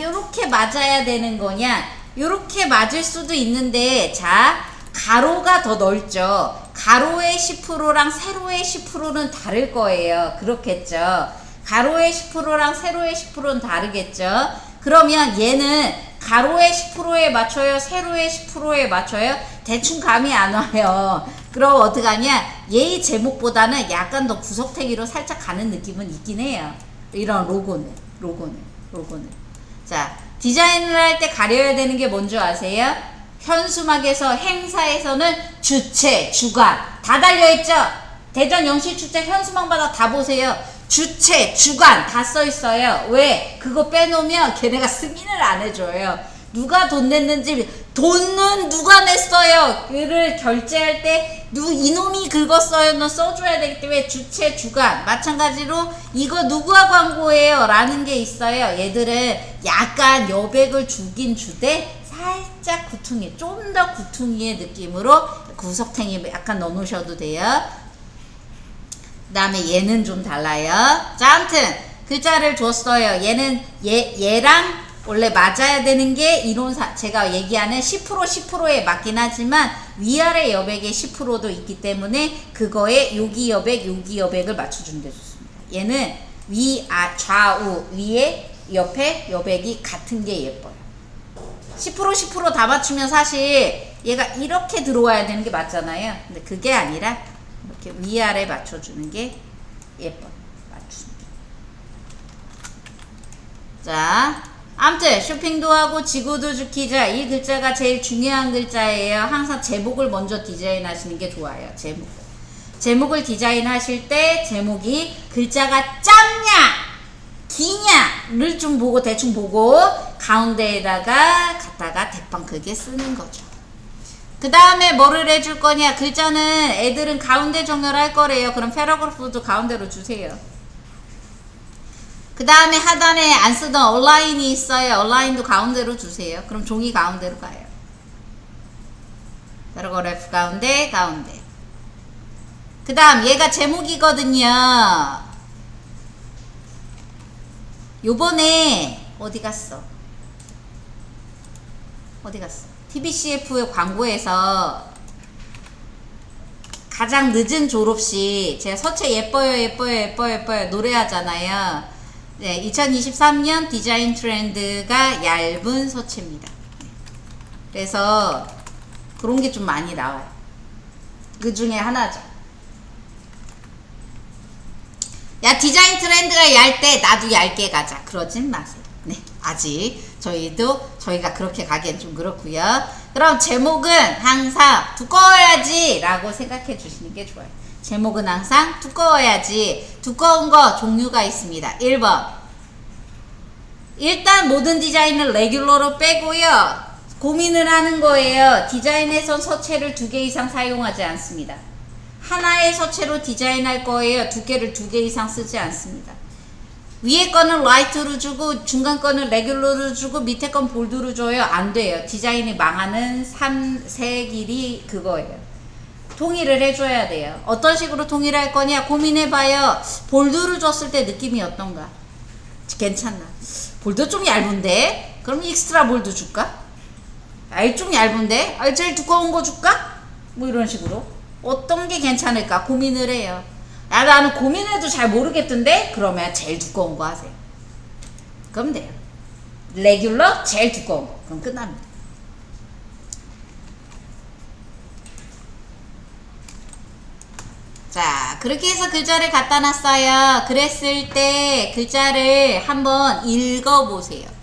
요렇게 맞아야 되는 거냐? 요렇게 맞을 수도 있는데, 자, 가로가 더 넓죠. 가로의 10%랑 세로의 10%는 다를 거예요. 그렇겠죠. 가로의 10%랑 세로의 10%는 다르겠죠. 그러면 얘는 가로의 10%에 맞춰요? 세로의 10%에 맞춰요? 대충 감이 안 와요. 그럼 어떡하냐? 얘의 제목보다는 약간 더 구석탱이로 살짝 가는 느낌은 있긴 해요. 이런 로고는. 자, 디자인을 할 때 가려야 되는 게 뭔지 아세요? 현수막에서 행사에서는 주체, 주간 다 달려있죠? 대전 영시축제 현수막마다 다 보세요. 주체, 주간 다 써있어요. 왜? 그거 빼놓으면 걔네가 승인을 안 해줘요. 누가 돈 냈는지, 돈은 누가 냈어요? 그를 결제할 때 이놈이 긁었어요. 너 써줘야 되기 때문에 주체, 주간. 마찬가지로 이거 누가 광고예요? 라는 게 있어요. 얘들은 약간 여백을 주긴 주되 살짝 구퉁이, 좀 더 구퉁이의 느낌으로 구석탱이 약간 넣어놓으셔도 돼요. 그 다음에 얘는 좀 달라요. 자, 아무튼 글자를 줬어요. 얘랑 원래 맞아야 되는 게 이론상 제가 얘기하는 10%에 맞긴 하지만 위아래 여백의 10%도 있기 때문에 그거에 여기 여백을 맞춰주는 게 좋습니다. 얘는 좌우 위에 옆에 여백이 같은 게 예뻐요. 10%다 맞추면 사실 얘가 이렇게 들어와야 되는 게 맞잖아요. 근데 그게 아니라 이렇게 위아래 맞춰주는 게 예뻐요. 맞추는 게. 자, 아무튼 쇼핑도 하고 지구도 지키자. 이 글자가 제일 중요한 글자예요. 항상 제목을 먼저 디자인하시는 게 좋아요. 제목을 디자인하실 때 제목이 글자가 짧냐 기냐를 좀 보고 대충 보고 가운데에다가 갖다가 대빵 크게 쓰는 거죠. 그 다음에 뭐를 해줄 거냐. 글자는 애들은 가운데 정렬할 거래요. 그럼 패러그래프도 가운데로 주세요. 그 다음에 하단에 안 쓰던 얼라인이 있어요. 얼라인도 가운데로 주세요. 그럼 종이 가운데로 가요. 패러그래프 가운데. 그 다음 얘가 제목이거든요. 요번에 어디 갔어? TBCF 광고에서 가장 늦은 졸업식 제가 서체 예뻐요 노래하잖아요. 네, 2023년 디자인 트렌드가 얇은 서체입니다. 그래서 그런 게 좀 많이 나와요. 그 중에 하나죠. 야, 디자인 트렌드가 얇대 나도 얇게 가자. 그러진 마세요. 네, 아직 저희가 그렇게 가기엔 좀 그렇고요. 그럼 제목은 항상 두꺼워야지 라고 생각해 주시는 게 좋아요. 제목은 항상 두꺼워야지. 두꺼운 거 종류가 있습니다. 1번, 일단 모든 디자인을 레귤러로 빼고요. 고민을 하는 거예요. 디자인에선 서체를 2개 이상 사용하지 않습니다. 하나의 서체로 디자인할 거예요. 두께를 2개 이상 쓰지 않습니다. 위에 거는 라이트로 주고 중간 거는 레귤러로 주고 밑에 건 볼드로 줘요. 안 돼요. 디자인이 망하는 색일이 그거예요. 통일을 해줘야 돼요. 어떤 식으로 통일할 거냐 고민해봐요. 볼드를 줬을 때 느낌이 어떤가? 괜찮나? 볼드 좀 얇은데? 그럼 익스트라 볼드 줄까? 아이 좀 얇은데? 아이 제일 두꺼운 거 줄까? 뭐 이런 식으로 어떤 게 괜찮을까 고민을 해요. 나는 고민해도 잘 모르겠던데? 그러면 제일 두꺼운 거 하세요. 그럼 돼요. 레귤러 제일 두꺼운 거. 그럼 끝납니다. 자, 그렇게 해서 글자를 갖다 놨어요. 그랬을 때 글자를 한번 읽어보세요.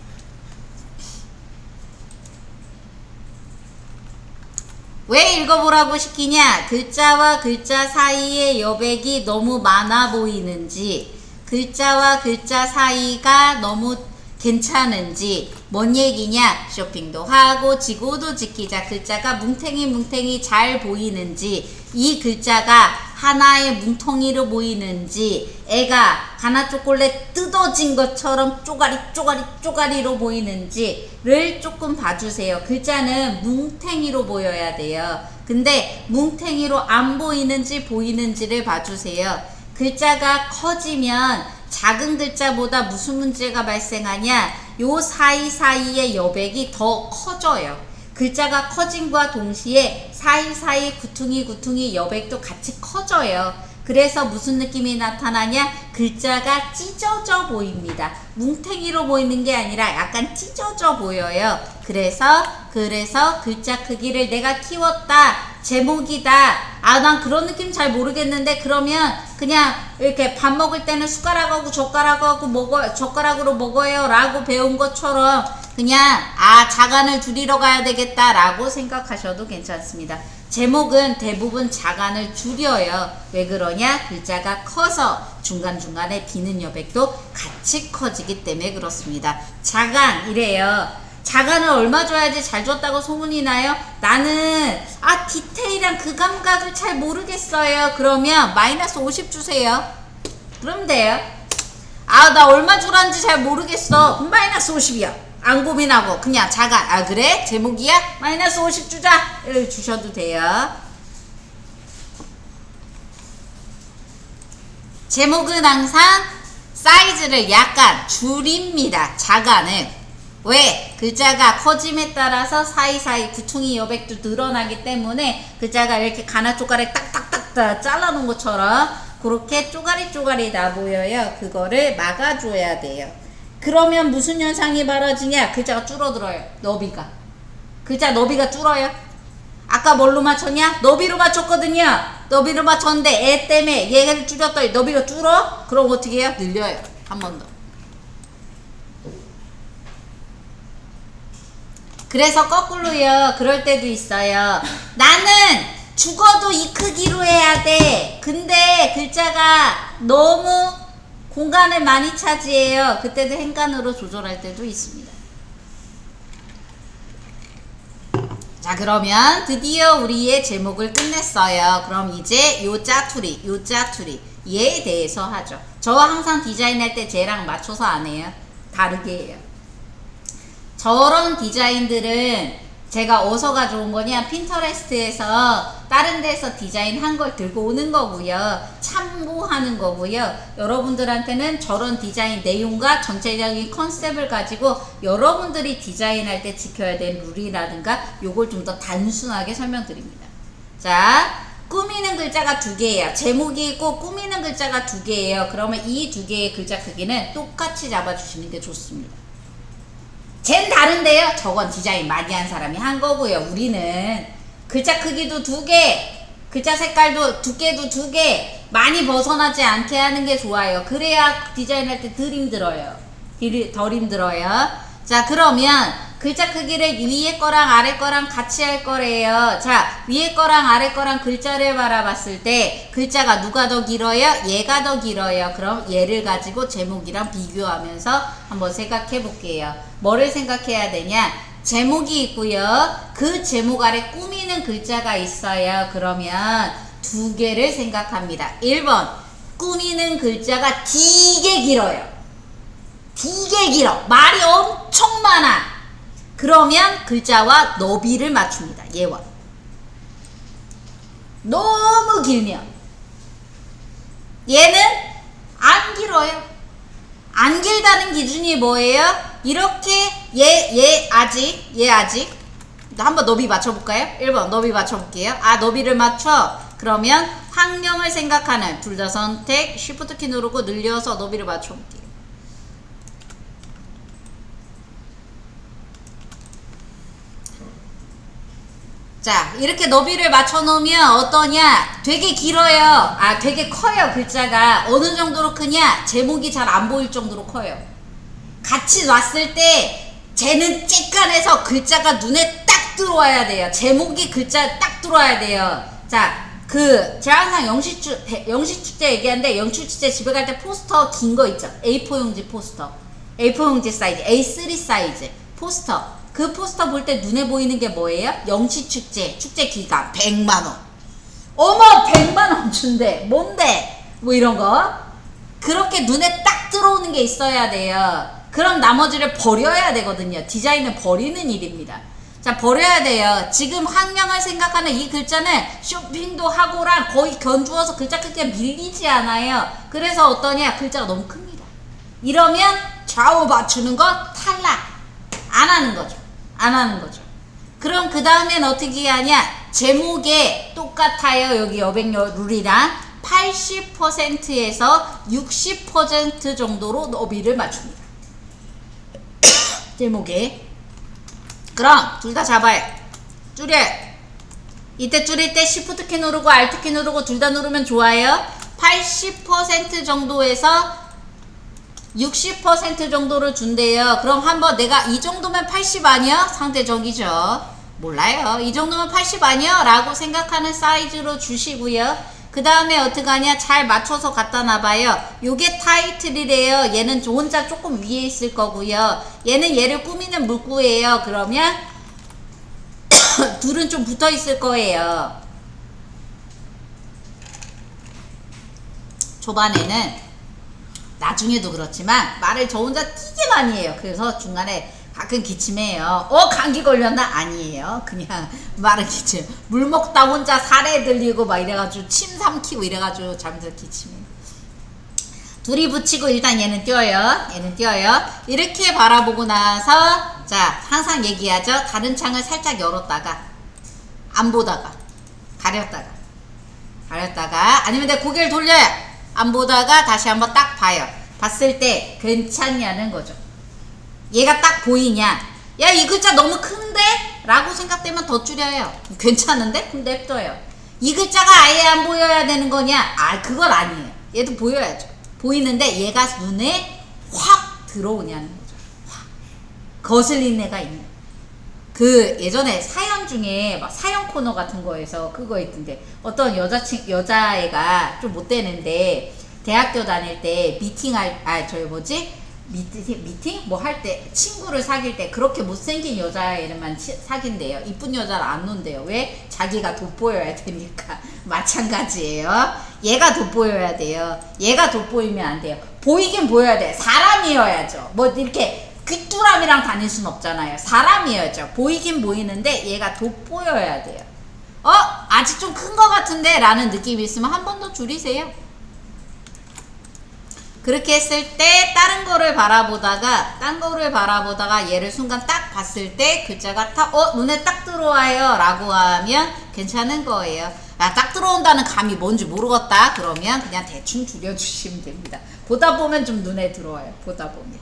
왜 읽어보라고 시키냐? 글자와 글자 사이의 여백이 너무 많아 보이는지, 글자와 글자 사이가 너무 괜찮은지, 뭔 얘기냐? 쇼핑도 하고 지구도 지키자. 글자가 뭉탱이 잘 보이는지, 이 글자가 하나의 뭉텅이로 보이는지, 애가 가나 초콜릿 뜯어진 것처럼 쪼가리로 보이는지를 조금 봐주세요. 글자는 뭉탱이로 보여야 돼요. 근데 뭉탱이로 안 보이는지 보이는지를 봐주세요. 글자가 커지면 작은 글자보다 무슨 문제가 발생하냐? 요 사이사이의 여백이 더 커져요. 글자가 커짐과 동시에 사이사이 구퉁이 여백도 같이 커져요. 그래서 무슨 느낌이 나타나냐? 글자가 찢어져 보입니다. 뭉탱이로 보이는 게 아니라 약간 찢어져 보여요. 그래서 글자 크기를 내가 키웠다. 제목이다. 아, 난 그런 느낌 잘 모르겠는데 그러면 그냥 이렇게 밥 먹을 때는 숟가락하고 젓가락으로 먹어요 라고 배운 것처럼 그냥 자간을 줄이러 가야 되겠다 라고 생각하셔도 괜찮습니다. 제목은 대부분 자간을 줄여요. 왜 그러냐? 글자가 커서 중간중간에 비는 여백도 같이 커지기 때문에 그렇습니다. 자간 이래요. 자간을 얼마 줘야지 잘 줬다고 소문이 나요? 나는 디테일한 그 감각을 잘 모르겠어요. 그러면 마이너스 50 주세요. 그럼 돼요. 나 얼마 주란지 잘 모르겠어. 그럼 마이너스 50이야. 안 고민하고 그냥 자간. 그래? 제목이야? 마이너스 50 주자. 이렇게 주셔도 돼요. 제목은 항상 사이즈를 약간 줄입니다. 자간을. 왜? 글자가 커짐에 따라서 사이사이 구퉁이 여백도 늘어나기 때문에 글자가 이렇게 가나 쪼가리 딱딱딱 잘라놓은 것처럼 그렇게 쪼가리 나 보여요. 그거를 막아줘야 돼요. 그러면 무슨 현상이 벌어지냐? 글자가 줄어들어요. 너비가. 글자 너비가 줄어요. 아까 뭘로 맞췄냐? 너비로 맞췄거든요. 너비로 맞췄는데 애 때문에 얘를 줄였더니 너비가 줄어? 그럼 어떻게 해요? 늘려요. 한 번 더. 그래서 거꾸로요. 그럴 때도 있어요. 나는 죽어도 이 크기로 해야 돼. 근데 글자가 너무 공간을 많이 차지해요. 그때도 행간으로 조절할 때도 있습니다. 자, 그러면 드디어 우리의 제목을 끝냈어요. 그럼 이제 요 짜투리 얘에 대해서 하죠. 저와 항상 디자인할 때 쟤랑 맞춰서 안 해요. 다르게 해요. 저런 디자인들은 제가 어디서 가져온 거냐? 핀터레스트에서 다른 데서 디자인한 걸 들고 오는 거고요. 참고하는 거고요. 여러분들한테는 저런 디자인 내용과 전체적인 컨셉을 가지고 여러분들이 디자인할 때 지켜야 되는 룰이라든가 요걸 좀 더 단순하게 설명드립니다. 자, 꾸미는 글자가 2개예요. 제목이 있고 꾸미는 글자가 2개예요. 그러면 이 2개의 글자 크기는 똑같이 잡아주시는 게 좋습니다. 쟨 다른데요? 저건 디자인 많이 한 사람이 한 거고요. 우리는 글자 크기도 2개, 글자 색깔도 두께도 2개, 많이 벗어나지 않게 하는 게 좋아요. 그래야 디자인할 때 덜 힘들어요. 덜 힘들어요. 자, 그러면 글자 크기를 위에 거랑 아래 거랑 같이 할 거래요. 자, 위에 거랑 아래 거랑 글자를 바라봤을 때 글자가 누가 더 길어요? 얘가 더 길어요. 그럼 얘를 가지고 제목이랑 비교하면서 한번 생각해 볼게요. 뭐를 생각해야 되냐? 제목이 있고요. 그 제목 아래 꾸미는 글자가 있어요. 그러면 2개를 생각합니다. 1번, 꾸미는 글자가 되게 길어요. 되게 길어. 말이 엄청 많아. 그러면 글자와 너비를 맞춥니다. 얘와. 너무 길면 얘는 안 길어요. 안 길다는 기준이 뭐예요? 이렇게 얘 아직 한번 너비 맞춰볼까요? 1번 너비 맞춰볼게요. 아, 너비를 맞춰. 그러면 확령을 생각하는 둘 다 선택 Shift 키 누르고 늘려서 너비를 맞춰볼게요. 자, 이렇게 너비를 맞춰 놓으면 어떠냐? 되게 길어요. 아, 되게 커요. 글자가 어느 정도로 크냐? 제목이 잘 안 보일 정도로 커요. 같이 놨을 때 쟤는 쬐깐해서 글자가 눈에 딱 들어와야 돼요. 제목이 글자에 딱 들어와야 돼요. 자, 제가 항상 영시축제 얘기하는데, 영시축제 집에 갈 때 포스터 긴 거 있죠? A4 용지 포스터, A4 용지 사이즈, A3 사이즈 포스터. 그 포스터 볼 때 눈에 보이는 게 뭐예요? 영시축제, 축제 기간 100만원. 어머, 100만원 준대. 뭔데? 뭐 이런 거. 그렇게 눈에 딱 들어오는 게 있어야 돼요. 그럼 나머지를 버려야 되거든요. 디자인은 버리는 일입니다. 자, 버려야 돼요. 지금 학령을 생각하는 이 글자는 쇼핑도 하고랑 거의 견주어서 글자 크기가 밀리지 않아요. 그래서 어떠냐? 글자가 너무 큽니다. 이러면 좌우 맞추는 거 탈락. 안 하는 거죠. 안 하는 거죠. 그럼 그 다음엔 어떻게 하냐? 제목에 똑같아요. 여기 여백 룰이랑 80%에서 60% 정도로 너비를 맞춥니다. 제목에. 그럼 둘 다 잡아요. 줄여. 이때 줄일 때 Shift 키 누르고 Alt 키 누르고 둘 다 누르면 좋아요. 80% 정도에서 60% 정도를 준대요. 그럼 한번 내가 이 정도면 80 아니야? 상대적이죠. 몰라요. 이 정도면 80 아니야? 라고 생각하는 사이즈로 주시고요. 그 다음에 어떻게 하냐? 잘 맞춰서 갖다 놔봐요. 요게 타이틀이래요. 얘는 혼자 조금 위에 있을 거고요. 얘는 얘를 꾸미는 문구예요. 그러면 둘은 좀 붙어 있을 거예요. 초반에는 나중에도 그렇지만 말을 저 혼자 되게 많이 해요. 그래서 중간에 가끔 기침해요. 감기 걸렸나? 아니에요. 그냥 말은 기침. 물 먹다 혼자 살에 들리고 막 이래가지고 침 삼키고 이래가지고 잠들어 기침해요. 둘이 붙이고 일단 얘는 띄어요. 얘는 띄어요. 이렇게 바라보고 나서 자 항상 얘기하죠. 다른 창을 살짝 열었다가 안 보다가 가렸다가 아니면 내 고개를 돌려요. 안 보다가 다시 한번 딱 봐요. 봤을 때 괜찮냐는 거죠. 얘가 딱 보이냐. 야 이 글자 너무 큰데? 라고 생각되면 더 줄여요. 괜찮은데? 그럼 냅둬요. 이 글자가 아예 안 보여야 되는 거냐? 아 그건 아니에요. 얘도 보여야죠. 보이는데 얘가 눈에 확 들어오냐는 거죠. 확 거슬린 애가 있는. 그 예전에 사연 중에 막 사연 코너 같은 거에서 그거 있던데 어떤 여자애가 좀 못되는데 대학교 다닐 때 미팅 뭐 할 때 친구를 사귈 때 그렇게 못생긴 여자애를만 사귄대요. 이쁜 여자를 안 논대요. 왜? 자기가 돋보여야 되니까. 마찬가지예요. 얘가 돋보여야 돼요. 얘가 돋보이면 안 돼요. 보이긴 보여야 돼. 사람이어야죠. 뭐 이렇게 귀뚜라미랑 다닐 순 없잖아요. 사람이어야죠. 보이긴 보이는데 얘가 돋보여야 돼요. 아직 좀 큰 거 같은데 라는 느낌이 있으면 한 번 더 줄이세요. 그렇게 했을 때 다른 거를 바라보다가 얘를 순간 딱 봤을 때 글자가 눈에 딱 들어와요 라고 하면 괜찮은 거예요. 딱 들어온다는 감이 뭔지 모르겠다 그러면 그냥 대충 줄여주시면 됩니다. 보다 보면 좀 눈에 들어와요. 보다 보면.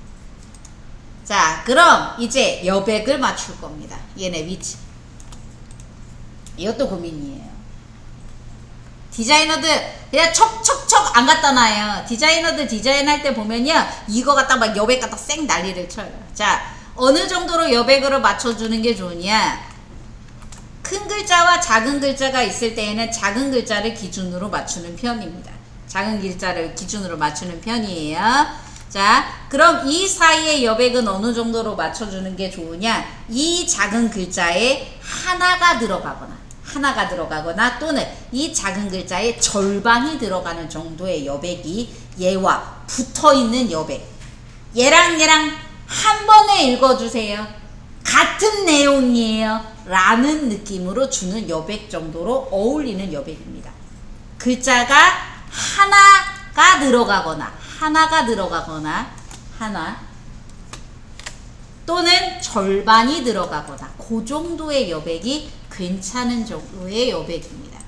자 그럼 이제 여백을 맞출 겁니다. 얘네 위치. 이것도 고민이에요. 디자이너들 그냥 척척척 안 갖다 놔요. 디자이너들 디자인할 때 보면요 이거 갖다 막 여백 갖다 쌩 난리를 쳐요. 자 어느 정도로 여백으로 맞춰주는 게 좋으냐. 큰 글자와 작은 글자가 있을 때에는 작은 글자를 기준으로 맞추는 편입니다. 작은 글자를 기준으로 맞추는 편이에요. 자 그럼 이 사이의 여백은 어느 정도로 맞춰주는 게 좋으냐. 이 작은 글자에 하나가 들어가거나 또는 이 작은 글자의 절반이 들어가는 정도의 여백이 얘와 붙어있는 여백. 얘랑 한 번에 읽어주세요. 같은 내용이에요 라는 느낌으로 주는 여백 정도로 어울리는 여백입니다. 글자가 하나가 들어가거나 또는 절반이 들어가거나 그 정도의 여백이 괜찮은 정도의 여백입니다.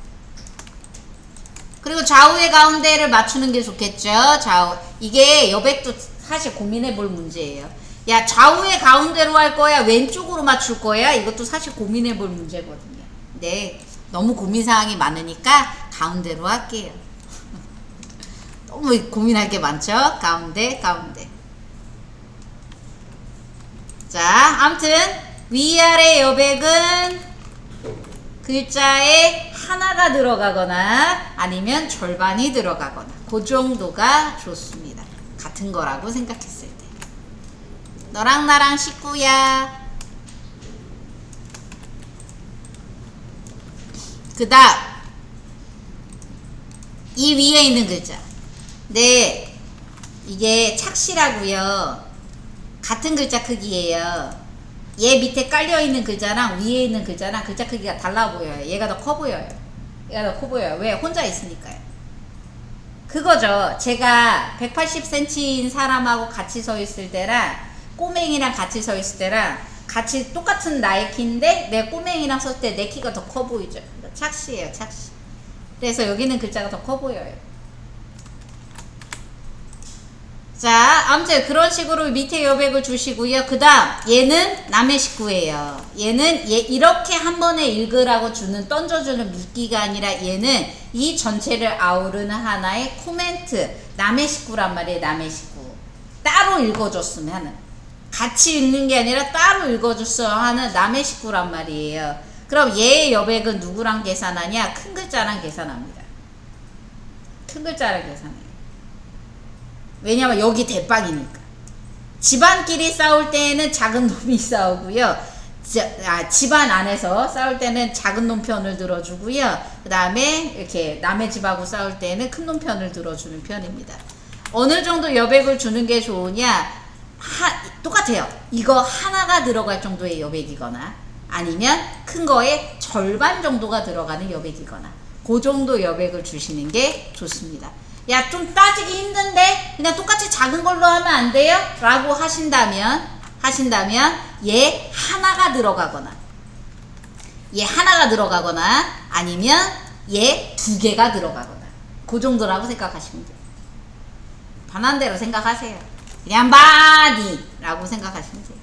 그리고 좌우의 가운데를 맞추는 게 좋겠죠. 좌우. 이게 여백도 사실 고민해 볼 문제예요. 야 좌우의 가운데로 할 거야 왼쪽으로 맞출 거야 이것도 사실 고민해 볼 문제거든요. 네 너무 고민사항이 많으니까 가운데로 할게요. 너무 고민할 게 많죠. 가운데 자 아무튼 위아래 여백은 글자에 하나가 들어가거나 아니면 절반이 들어가거나 그 정도가 좋습니다. 같은 거라고 생각했을 때. 너랑 나랑 식구야. 그 다음 이 위에 있는 글자. 네 이게 착시라고요. 같은 글자 크기예요. 얘 밑에 깔려있는 글자랑 위에 있는 글자랑 글자 크기가 달라 보여요. 얘가 더 커 보여요. 왜? 혼자 있으니까요. 그거죠. 제가 180cm인 사람하고 같이 서 있을 때랑 꼬맹이랑 같이 서 있을 때랑 같이 똑같은 나의 키인데 내 꼬맹이랑 섰을 때 내 키가 더 커 보이죠. 착시예요. 착시. 그래서 여기는 글자가 더 커 보여요. 자 아무튼 그런 식으로 밑에 여백을 주시고요. 그 다음 얘는 남의 식구예요. 얘는 이렇게 한 번에 읽으라고 던져주는 미끼가 아니라 얘는 이 전체를 아우르는 하나의 코멘트. 남의 식구란 말이에요. 남의 식구. 따로 읽어줬으면 하는. 같이 읽는 게 아니라 따로 읽어줬어야 하는 남의 식구란 말이에요. 그럼 얘의 여백은 누구랑 계산하냐? 큰 글자랑 계산합니다. 큰 글자랑 계산해요. 왜냐면 여기 대빵이니까. 집안끼리 싸울 때는 작은 놈이 싸우고요. 집안 안에서 싸울 때는 작은 놈 편을 들어주고요. 그 다음에 이렇게 남의 집하고 싸울 때는 큰 놈 편을 들어주는 편입니다. 어느 정도 여백을 주는 게 좋으냐? 똑같아요. 이거 하나가 들어갈 정도의 여백이거나 아니면 큰 거에 절반 정도가 들어가는 여백이거나 그 정도 여백을 주시는 게 좋습니다. 야, 좀 따지기 힘든데 그냥 똑같이 작은 걸로 하면 안 돼요? 라고 하신다면 얘 하나가 들어가거나 아니면 얘 두 개가 들어가거나 그 정도라고 생각하시면 돼요. 반환대로 생각하세요. 그냥 바디라고 생각하시면 돼요.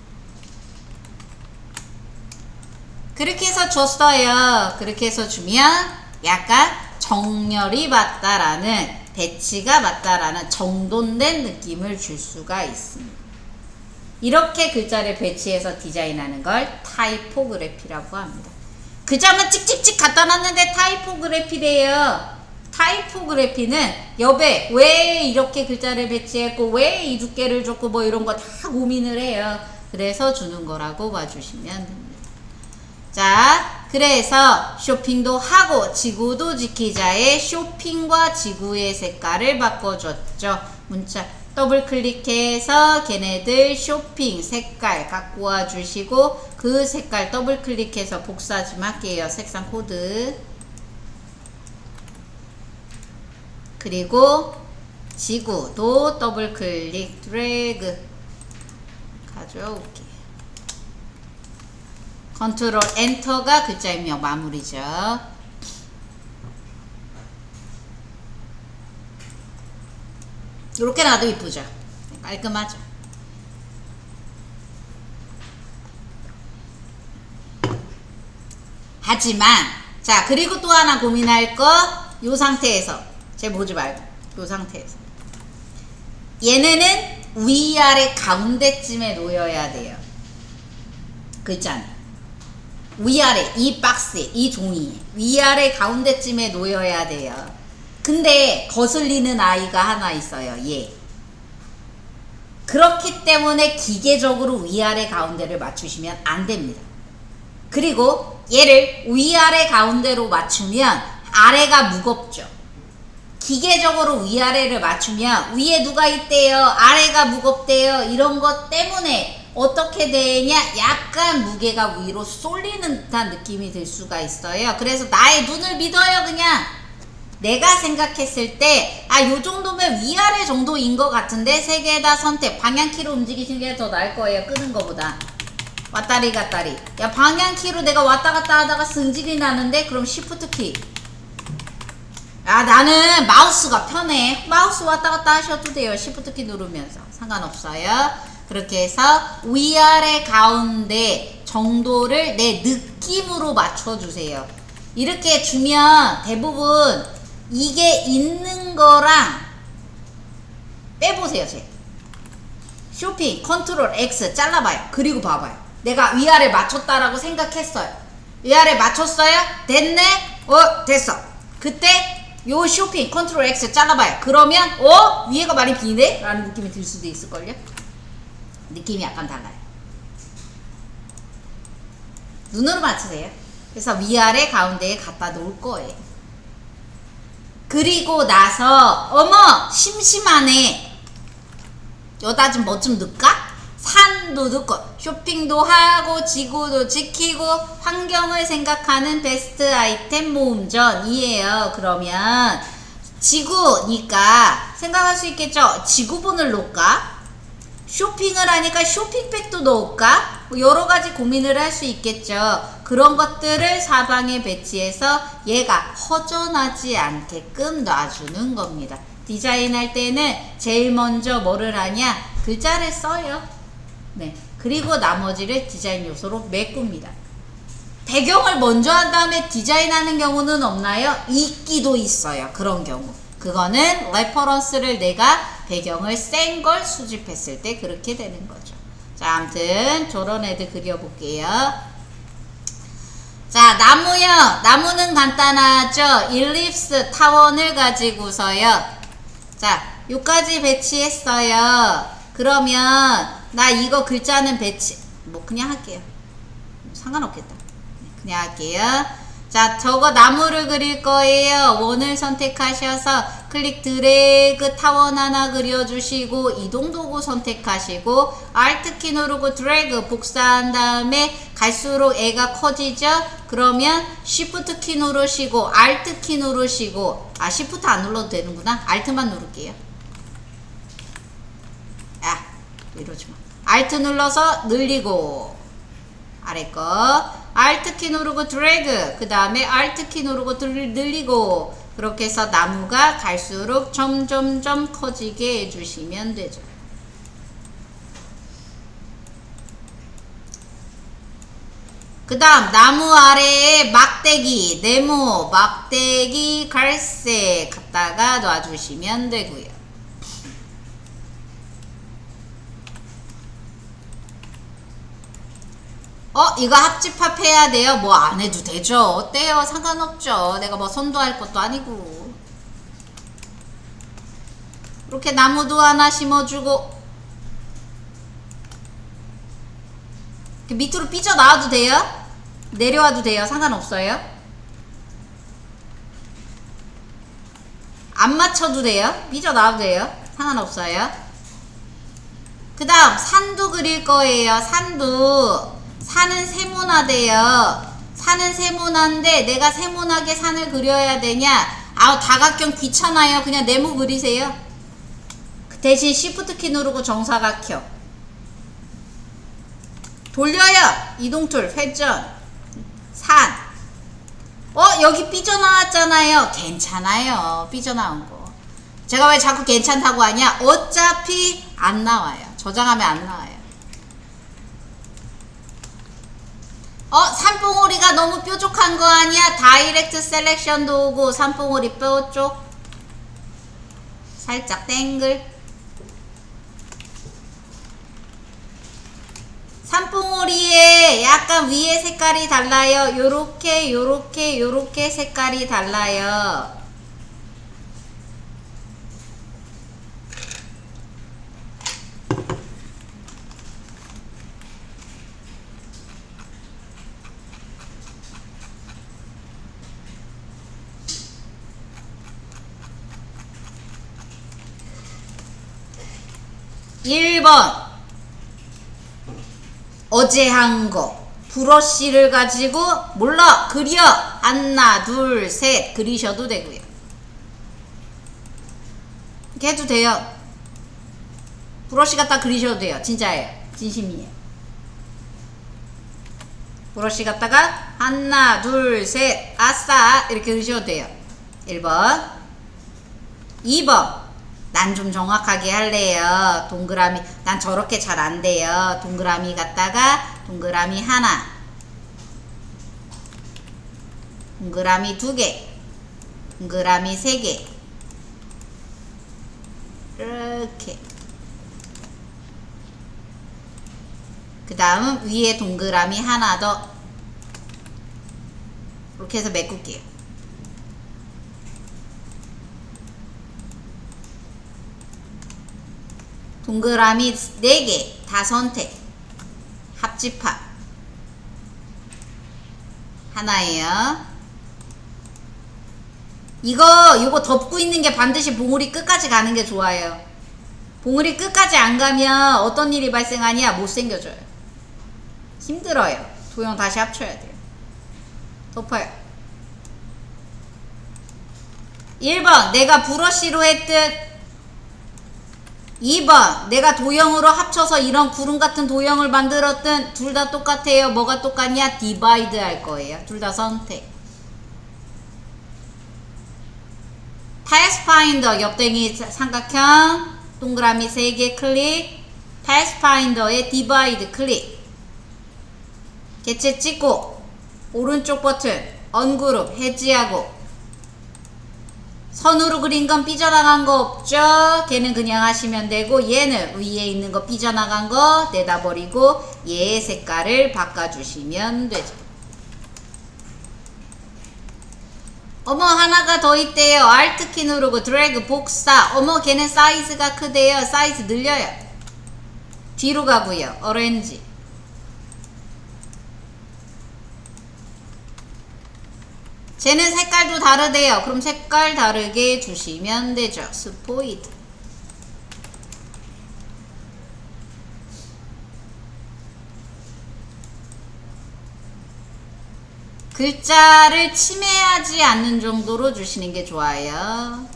그렇게 해서 줬어요. 그렇게 해서 주면 약간 정렬이 맞다라는, 배치가 맞다라는 정돈된 느낌을 줄 수가 있습니다. 이렇게 글자를 배치해서 디자인하는 걸 타이포그래피라고 합니다. 글자만 찍찍찍 갖다 놨는데 타이포그래피래요. 타이포그래피는 여배 왜 이렇게 글자를 배치했고 왜 이 두께를 줬고 뭐 이런 거 다 고민을 해요. 그래서 주는 거라고 봐주시면 됩니다. 자, 그래서 쇼핑도 하고 지구도 지키자의 쇼핑과 지구의 색깔을 바꿔줬죠. 문자 더블 클릭해서 걔네들 쇼핑 색깔 갖고 와 주시고 그 색깔 더블 클릭해서 복사 좀 할게요. 색상 코드. 그리고 지구도 더블 클릭 드래그 가져올게요. 컨트롤 엔터가 글자 입력 마무리죠. 이렇게 놔도 이쁘죠. 깔끔하죠. 하지만 자, 그리고 또 하나 고민할 거, 요 상태에서 쟤 보지 말고 요 상태에서 얘네는 위아래 가운데쯤에 놓여야 돼요. 글자는 위아래, 이 박스에, 이 종이에 위아래 가운데쯤에 놓여야 돼요. 근데 거슬리는 아이가 하나 있어요. 얘. 그렇기 때문에 기계적으로 위아래 가운데를 맞추시면 안 됩니다. 그리고 얘를 위아래 가운데로 맞추면 아래가 무겁죠. 기계적으로 위아래를 맞추면 위에 누가 있대요, 아래가 무겁대요, 이런 것 때문에 어떻게 되냐, 약간 무게가 위로 쏠리는 듯한 느낌이 들 수가 있어요. 그래서 나의 눈을 믿어요. 그냥 내가 생각했을 때 요 정도면 위아래 정도인 것 같은데 세 개 다 선택, 방향키로 움직이시는 게 더 나을 거예요. 끄는 것보다. 왔다리 갔다리. 야, 방향키로 내가 왔다 갔다 하다가 승질이 나는데 그럼 시프트 키. 나는 마우스가 편해. 마우스 왔다 갔다 하셔도 돼요. 시프트 키 누르면서 상관없어요. 그렇게 해서 위아래 가운데 정도를 내 느낌으로 맞춰주세요. 이렇게 주면 대부분 이게 있는 거랑 빼보세요. 제 쇼핑 컨트롤 X 잘라봐요. 그리고 봐봐요. 내가 위아래 맞췄다라고 생각했어요. 위아래 맞췄어요? 됐네? 됐어. 그때 요 쇼핑 컨트롤 X 잘라봐요. 그러면 위에가 많이 비네? 라는 느낌이 들 수도 있을걸요? 느낌이 약간 달라요. 눈으로 맞추세요. 그래서 위아래 가운데에 갖다 놓을 거예요. 그리고 나서 어머 심심하네, 여기다 좀 뭐 좀 넣을까? 산도 넣고 쇼핑도 하고 지구도 지키고 환경을 생각하는 베스트 아이템 모음전이에요. 그러면 지구니까 생각할 수 있겠죠. 지구본을 넣을까? 쇼핑을 하니까 쇼핑백도 넣을까? 뭐 여러 가지 고민을 할 수 있겠죠. 그런 것들을 사방에 배치해서 얘가 허전하지 않게끔 놔주는 겁니다. 디자인할 때는 제일 먼저 뭐를 하냐? 글자를 써요. 네. 그리고 나머지를 디자인 요소로 메꿉니다. 배경을 먼저 한 다음에 디자인하는 경우는 없나요? 있기도 있어요. 그런 경우. 그거는 레퍼런스를 내가 배경을 센 걸 수집했을 때 그렇게 되는 거죠. 자, 아무튼 저런 애들 그려볼게요. 자, 나무요. 나무는 간단하죠. 일립스 타원을 가지고서요. 자, 요까지 배치했어요. 그러면 나 이거 글자는 배치 뭐 그냥 할게요. 상관없겠다. 그냥 할게요. 자, 저거 나무를 그릴 거예요. 원을 선택하셔서 클릭 드래그 타원 하나 그려주시고 이동 도구 선택하시고 Alt 키 누르고 드래그 복사한 다음에 갈수록 애가 커지죠? 그러면 Shift 키 누르시고 Alt 키 누르시고 Shift 안 눌러도 되는구나. Alt만 누를게요. 이러지마. Alt 눌러서 늘리고 아래 거 Alt 키 누르고 드래그 그 다음에 Alt 키 누르고 늘리고 그렇게 해서 나무가 갈수록 점점점 커지게 해주시면 되죠. 그 다음 나무 아래에 막대기 네모 막대기 갈색 갖다가 놔주시면 되고요. 이거 합집합해야 돼요? 뭐 안 해도 되죠. 어때요? 상관없죠. 내가 뭐 선도할 것도 아니고. 이렇게 나무도 하나 심어주고 밑으로 삐져나와도 돼요? 내려와도 돼요? 상관없어요? 안 맞춰도 돼요? 삐져나와도 돼요? 상관없어요? 그 다음 산도 그릴 거예요. 산은 세모나대요. 산은 세모나인데 내가 세모나게 산을 그려야 되냐? 다각형 귀찮아요. 그냥 네모 그리세요. 대신 Shift 키 누르고 정사각형 돌려요. 이동툴 회전 산. 여기 삐져나왔잖아요. 괜찮아요. 삐져나온 거. 제가 왜 자꾸 괜찮다고 하냐? 어차피 안 나와요. 저장하면 안 나와요. 산봉우리가 너무 뾰족한 거 아니야? 다이렉트 셀렉션도 오고 산봉우리 뾰족 살짝 땡글. 산봉우리에 약간 위에 색깔이 달라요. 요렇게 색깔이 달라요. 1번 어제 한 거 브러쉬를 가지고 몰라 그려 하나 둘 셋 그리셔도 되고요. 이렇게 해도 돼요. 브러쉬 갖다 그리셔도 돼요. 진짜예요. 진심이에요. 브러쉬 갖다가 하나 둘 셋 아싸 이렇게 그리셔도 돼요. 1번 2번 난 좀 정확하게 할래요. 동그라미 난 저렇게 잘 안 돼요. 동그라미 갖다가 동그라미 하나 동그라미 2개 동그라미 3개 이렇게 그 다음 위에 동그라미 하나 더 이렇게 해서 메꿀게요. 동그라미 4개 다 선택 합집합 하나예요. 이거 덮고 있는 게 반드시 봉우리 끝까지 가는 게 좋아요. 봉우리 끝까지 안 가면 어떤 일이 발생하냐? 못생겨져요. 힘들어요. 도형 다시 합쳐야 돼요. 덮어요. 1번 내가 브러쉬로 했듯 2번 내가 도형으로 합쳐서 이런 구름 같은 도형을 만들었든 둘 다 똑같아요. 뭐가 똑같냐? 디바이드 할 거예요. 둘 다 선택. 패스파인더 옆댕이 삼각형 동그라미 3개 클릭 패스파인더에 디바이드 클릭 개체 찍고 오른쪽 버튼 언그룹 해지하고 선으로 그린 건 삐져나간 거 없죠? 걔는 그냥 하시면 되고 얘는 위에 있는 거 삐져나간 거 내다버리고 얘의 색깔을 바꿔주시면 되죠. 어머 하나가 더 있대요. Alt 키 누르고 드래그 복사. 어머 걔는 사이즈가 크대요. 사이즈 늘려요. 뒤로 가고요. 오렌지 쟤는 색깔도 다르대요. 그럼 색깔 다르게 주시면 되죠. 스포이드. 글자를 침해하지 않는 정도로 주시는 게 좋아요.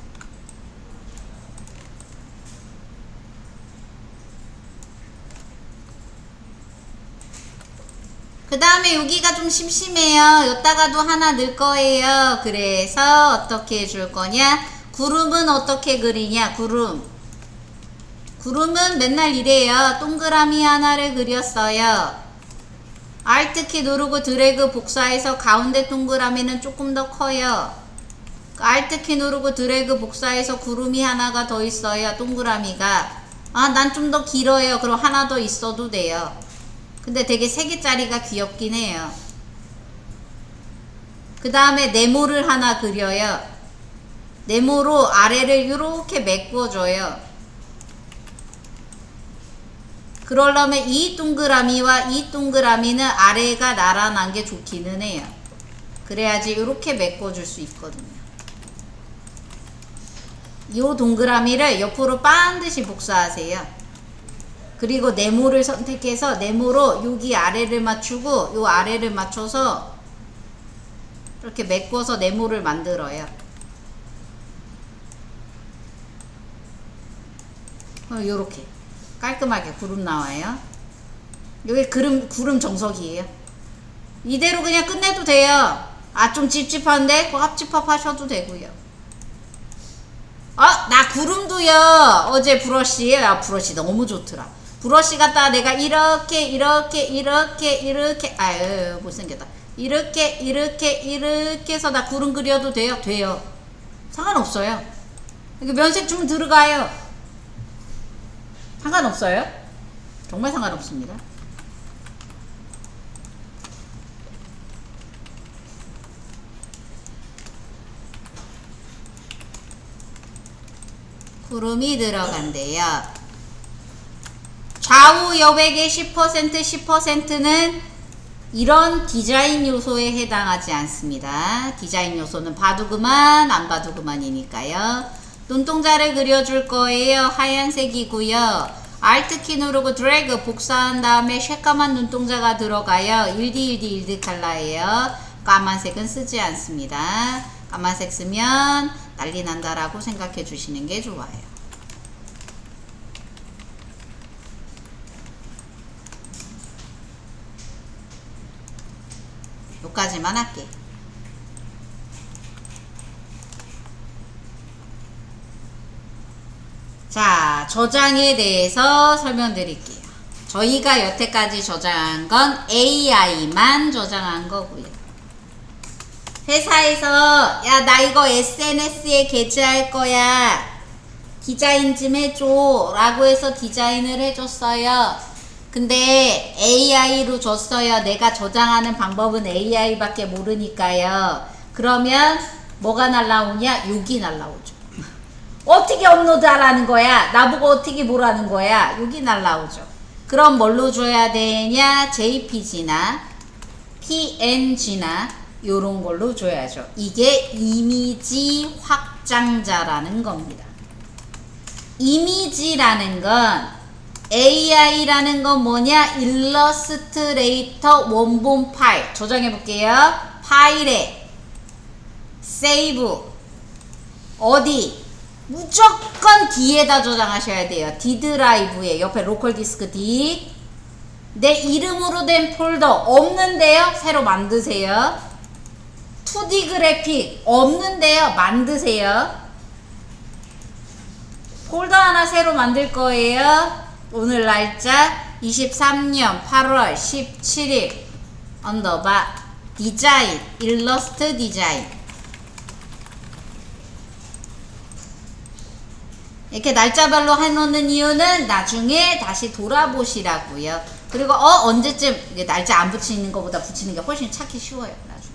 그 다음에 여기가 좀 심심해요. 여기다가도 하나 넣을 거예요. 그래서 어떻게 해줄 거냐? 구름은 어떻게 그리냐? 구름은 맨날 이래요. 동그라미 하나를 그렸어요. Alt키 누르고 드래그 복사해서 가운데 동그라미는 조금 더 커요. Alt키 누르고 드래그 복사해서 구름이 하나가 더 있어요. 동그라미가. 아, 난 좀 더 길어요. 그럼 하나 더 있어도 돼요. 근데 되게 3개짜리가 귀엽긴 해요. 그 다음에 네모를 하나 그려요. 네모로 아래를 이렇게 메꿔줘요. 그러려면 이 동그라미와 이 동그라미는 아래가 나란한 게 좋기는 해요. 그래야지 이렇게 메꿔줄 수 있거든요. 이 동그라미를 옆으로 반드시 복사하세요. 그리고 네모를 선택해서 네모로 여기 아래를 맞추고 요 아래를 맞춰서 이렇게 메꿔서 네모를 만들어요. 요렇게 깔끔하게 구름 나와요. 여기 구름 정석이에요. 이대로 그냥 끝내도 돼요. 아, 좀 찝찝한데? 그 합집합 하셔도 되고요. 나 구름도요. 어제 브러쉬, 브러쉬 너무 좋더라. 브러쉬 갖다가 내가 이렇게 아유 못생겼다. 이렇게 해서 나 구름 그려도 돼요? 돼요. 상관없어요. 이거 면색 좀 들어가요. 상관없어요. 정말 상관없습니다. 구름이 들어간대요. 좌우 여백의 10%는 이런 디자인 요소에 해당하지 않습니다. 디자인 요소는 봐도 그만 안 봐도 그만이니까요. 눈동자를 그려줄 거예요. 하얀색이고요. Alt키 누르고 드래그 복사한 다음에 새까만 눈동자가 들어가요. 1D 컬러예요. 까만색은 쓰지 않습니다. 까만색 쓰면 난리 난다라고 생각해 주시는 게 좋아요. 여기까지만 할게. 자, 저장에 대해서 설명드릴게요. 저희가 여태까지 저장한 건 AI만 저장한 거고요. 회사에서 야, 나 이거 SNS에 게재할 거야. 디자인 좀 해줘 라고 해서 디자인을 해줬어요. 근데 AI로 줬어요. 내가 저장하는 방법은 AI밖에 모르니까요. 그러면 뭐가 날라오냐? 욕이 날라오죠. 어떻게 업로드하라는 거야? 나보고 어떻게 뭐라는 거야? 욕이 날라오죠. 그럼 뭘로 줘야 되냐? JPG나 PNG나 요런 걸로 줘야죠. 이게 이미지 확장자라는 겁니다. 이미지라는 건 AI라는 건 뭐냐? 일러스트레이터 원본 파일. 저장해 볼게요. 파일에 세이브. 어디? 무조건 D에다 저장하셔야 돼요. D 드라이브에 옆에 로컬 디스크 D. 내 이름으로 된 폴더 없는데요? 새로 만드세요. 2D 그래픽 없는데요? 만드세요. 폴더 하나 새로 만들 거예요. 오늘 날짜 23년 8월 17일 언더바 디자인 일러스트 디자인 이렇게 날짜별로 해놓는 이유는 나중에 다시 돌아보시라고요. 그리고 언제쯤 날짜 안 붙이는 것보다 붙이는 게 훨씬 찾기 쉬워요. 나중에.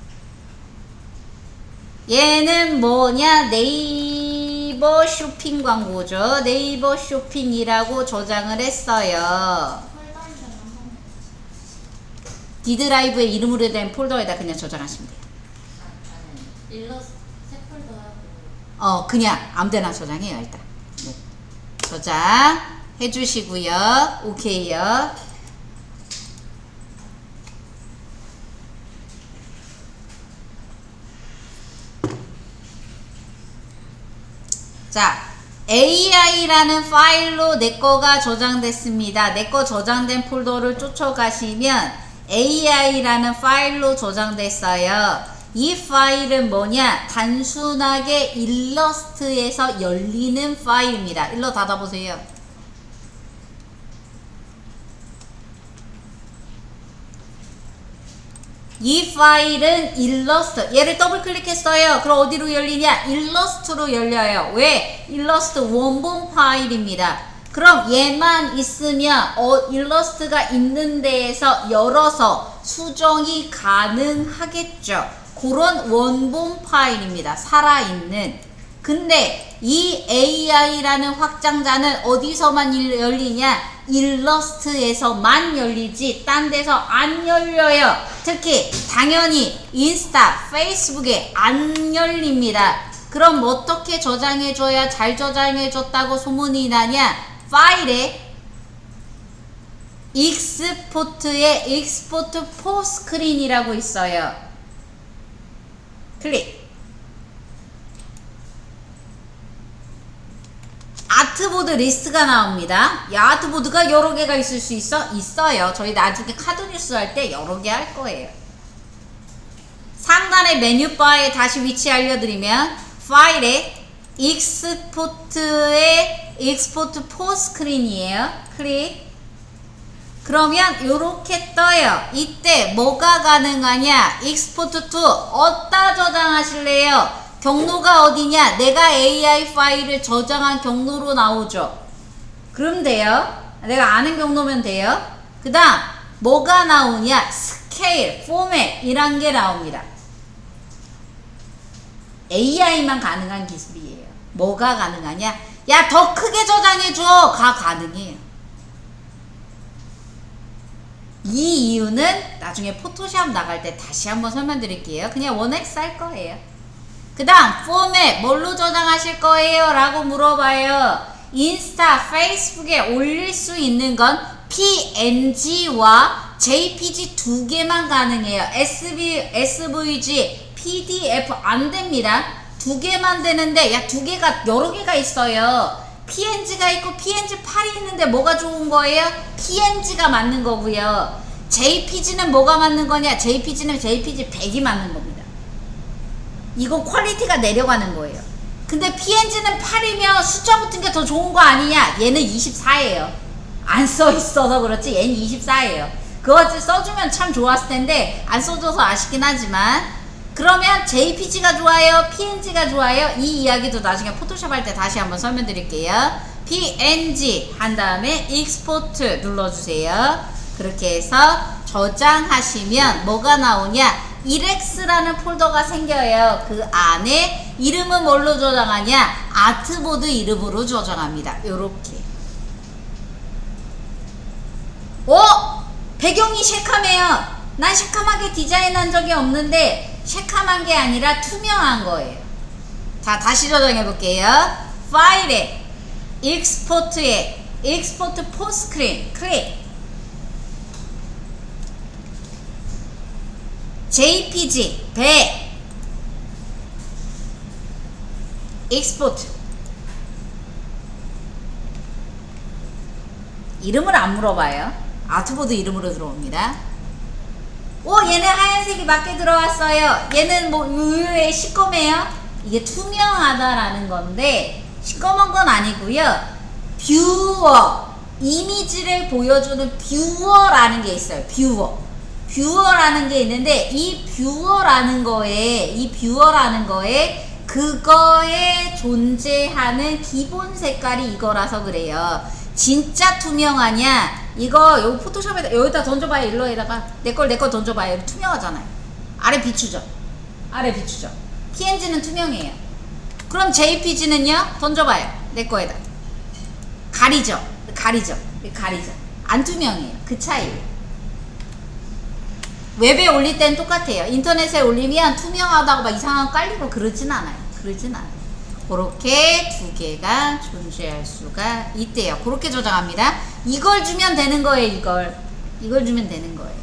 얘는 뭐냐? 네이버 쇼핑 광고죠. 네이버 쇼핑이라고 저장을 했어요. D드라이브에 이름으로 된 폴더에다 그냥 저장하시면 돼요. 일러스트 새 폴더 하고. 그냥 아무데나 저장해요 일단. 네. 저장 해주시고요. 오케이요. 자, AI라는 파일로 내 거가 저장됐습니다. 내 거 저장된 폴더를 쫓아가시면 AI라는 파일로 저장됐어요. 이 파일은 뭐냐? 단순하게 일러스트에서 열리는 파일입니다. 일러 닫아보세요. 이 파일은 일러스트, 얘를 더블 클릭했어요. 그럼 어디로 열리냐? 일러스트로 열려요. 왜? 일러스트 원본 파일입니다. 그럼 얘만 있으면 일러스트가 있는 데에서 열어서 수정이 가능하겠죠. 그런 원본 파일입니다. 살아있는. 근데 이 AI라는 확장자는 어디서만 열리냐? 일러스트에서만 열리지 딴 데서 안 열려요. 특히 당연히 인스타, 페이스북에 안 열립니다. 그럼 어떻게 저장해줘야 잘 저장해줬다고 소문이 나냐? 파일에 익스포트에 익스포트 포스크린이라고 있어요. 클릭. 아트보드 리스트가 나옵니다. 이 아트보드가 여러 개가 있을 수 있어요. 저희 나중에 카드뉴스 할 때 여러 개 할 거예요. 상단의 메뉴바에 다시 위치 알려드리면 파일에 익스포트의 익스포트 포스크린이에요. 클릭. 그러면 요렇게 떠요. 이때 뭐가 가능하냐? 익스포트 투 어디다 저장하실래요? 경로가 어디냐? 내가 AI 파일을 저장한 경로로 나오죠. 그럼 돼요. 내가 아는 경로면 돼요. 그 다음 뭐가 나오냐? 스케일, 포맷 이란 게 나옵니다. AI만 가능한 기술이에요. 뭐가 가능하냐? 야, 더 크게 저장해줘. 가 가능해요. 이 이유는 나중에 포토샵 나갈 때 다시 한번 설명드릴게요. 그냥 원X 할 거예요. 그 다음 포맷 뭘로 저장하실 거예요? 라고 물어봐요. 인스타, 페이스북에 올릴 수 있는 건 PNG와 JPG 두 개만 가능해요. SVG, PDF 안 됩니다. 두 개만 되는데 야, 두 개가 여러 개가 있어요. PNG가 있고 PNG 팔이 있는데 뭐가 좋은 거예요? PNG가 맞는 거고요. JPG는 뭐가 맞는 거냐? JPG는 JPG 100이 맞는 겁니다. 이건 퀄리티가 내려가는 거예요. 근데 PNG는 8이면 숫자 붙은 게 더 좋은 거 아니냐? 얘는 24예요. 안 써 있어서 그렇지 얘는 24예요. 그거 써주면 참 좋았을 텐데 안 써줘서 아쉽긴 하지만, 그러면 JPG가 좋아요? PNG가 좋아요? 이 이야기도 나중에 포토샵 할 때 다시 한번 설명드릴게요. PNG 한 다음에 익스포트 눌러주세요. 그렇게 해서 저장하시면 뭐가 나오냐? 이렉스라는 폴더가 생겨요. 그 안에 이름은 뭘로 저장하냐? 아트보드 이름으로 저장합니다. 요렇게. 배경이 새카매요. 난 새카맣게 디자인한 적이 없는데 새카만 게 아니라 투명한 거예요. 자, 다시 저장해 볼게요. 파일에 익스포트에 익스포트 포스크린 클릭. JPG 100 익스포트. 이름을 안 물어봐요. 아트보드 이름으로 들어옵니다. 얘는 하얀색이 맞게 들어왔어요. 얘는 뭐 의외의 시꺼매요. 이게 투명하다라는 건데 시꺼먼 건 아니고요. 뷰어, 이미지를 보여주는 뷰어라는 게 있어요. 뷰어라는 게 있는데 이 뷰어라는 거에 그거에 존재하는 기본 색깔이 이거라서 그래요. 진짜 투명하냐? 이거 여기 포토샵에다 여기다 던져봐요. 일러에다가 내 걸 던져봐요. 투명하잖아요. 아래 비추죠. PNG는 투명해요. 그럼 JPG는요? 던져봐요. 내 거에다 가리죠. 안 투명해요. 그 차이예요. 웹에 올릴 땐 똑같아요. 인터넷에 올리면 투명하다고 막 이상한 거 깔리고 그러진 않아요. 그러진 않아요. 그렇게 두 개가 존재할 수가 있대요. 그렇게 저장합니다. 이걸 주면 되는 거예요. 이걸 주면 되는 거예요.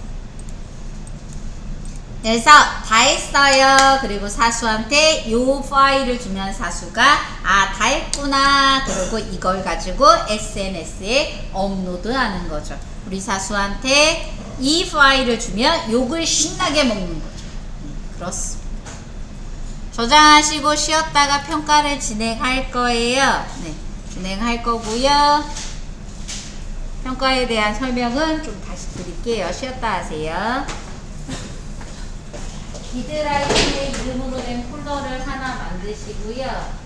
그래서 다 했어요. 그리고 사수한테 요 파일을 주면 사수가 다 했구나. 그리고 이걸 가지고 SNS에 업로드하는 거죠. 우리 사수한테 이 파일을 주면 욕을 신나게 먹는 거죠. 그렇습니다. 저장하시고 쉬었다가 평가를 진행할 거예요. 네, 진행할 거고요. 평가에 대한 설명은 좀 다시 드릴게요. 쉬었다 하세요. 기드라이트의 이름으로 된 폴더를 하나 만드시고요.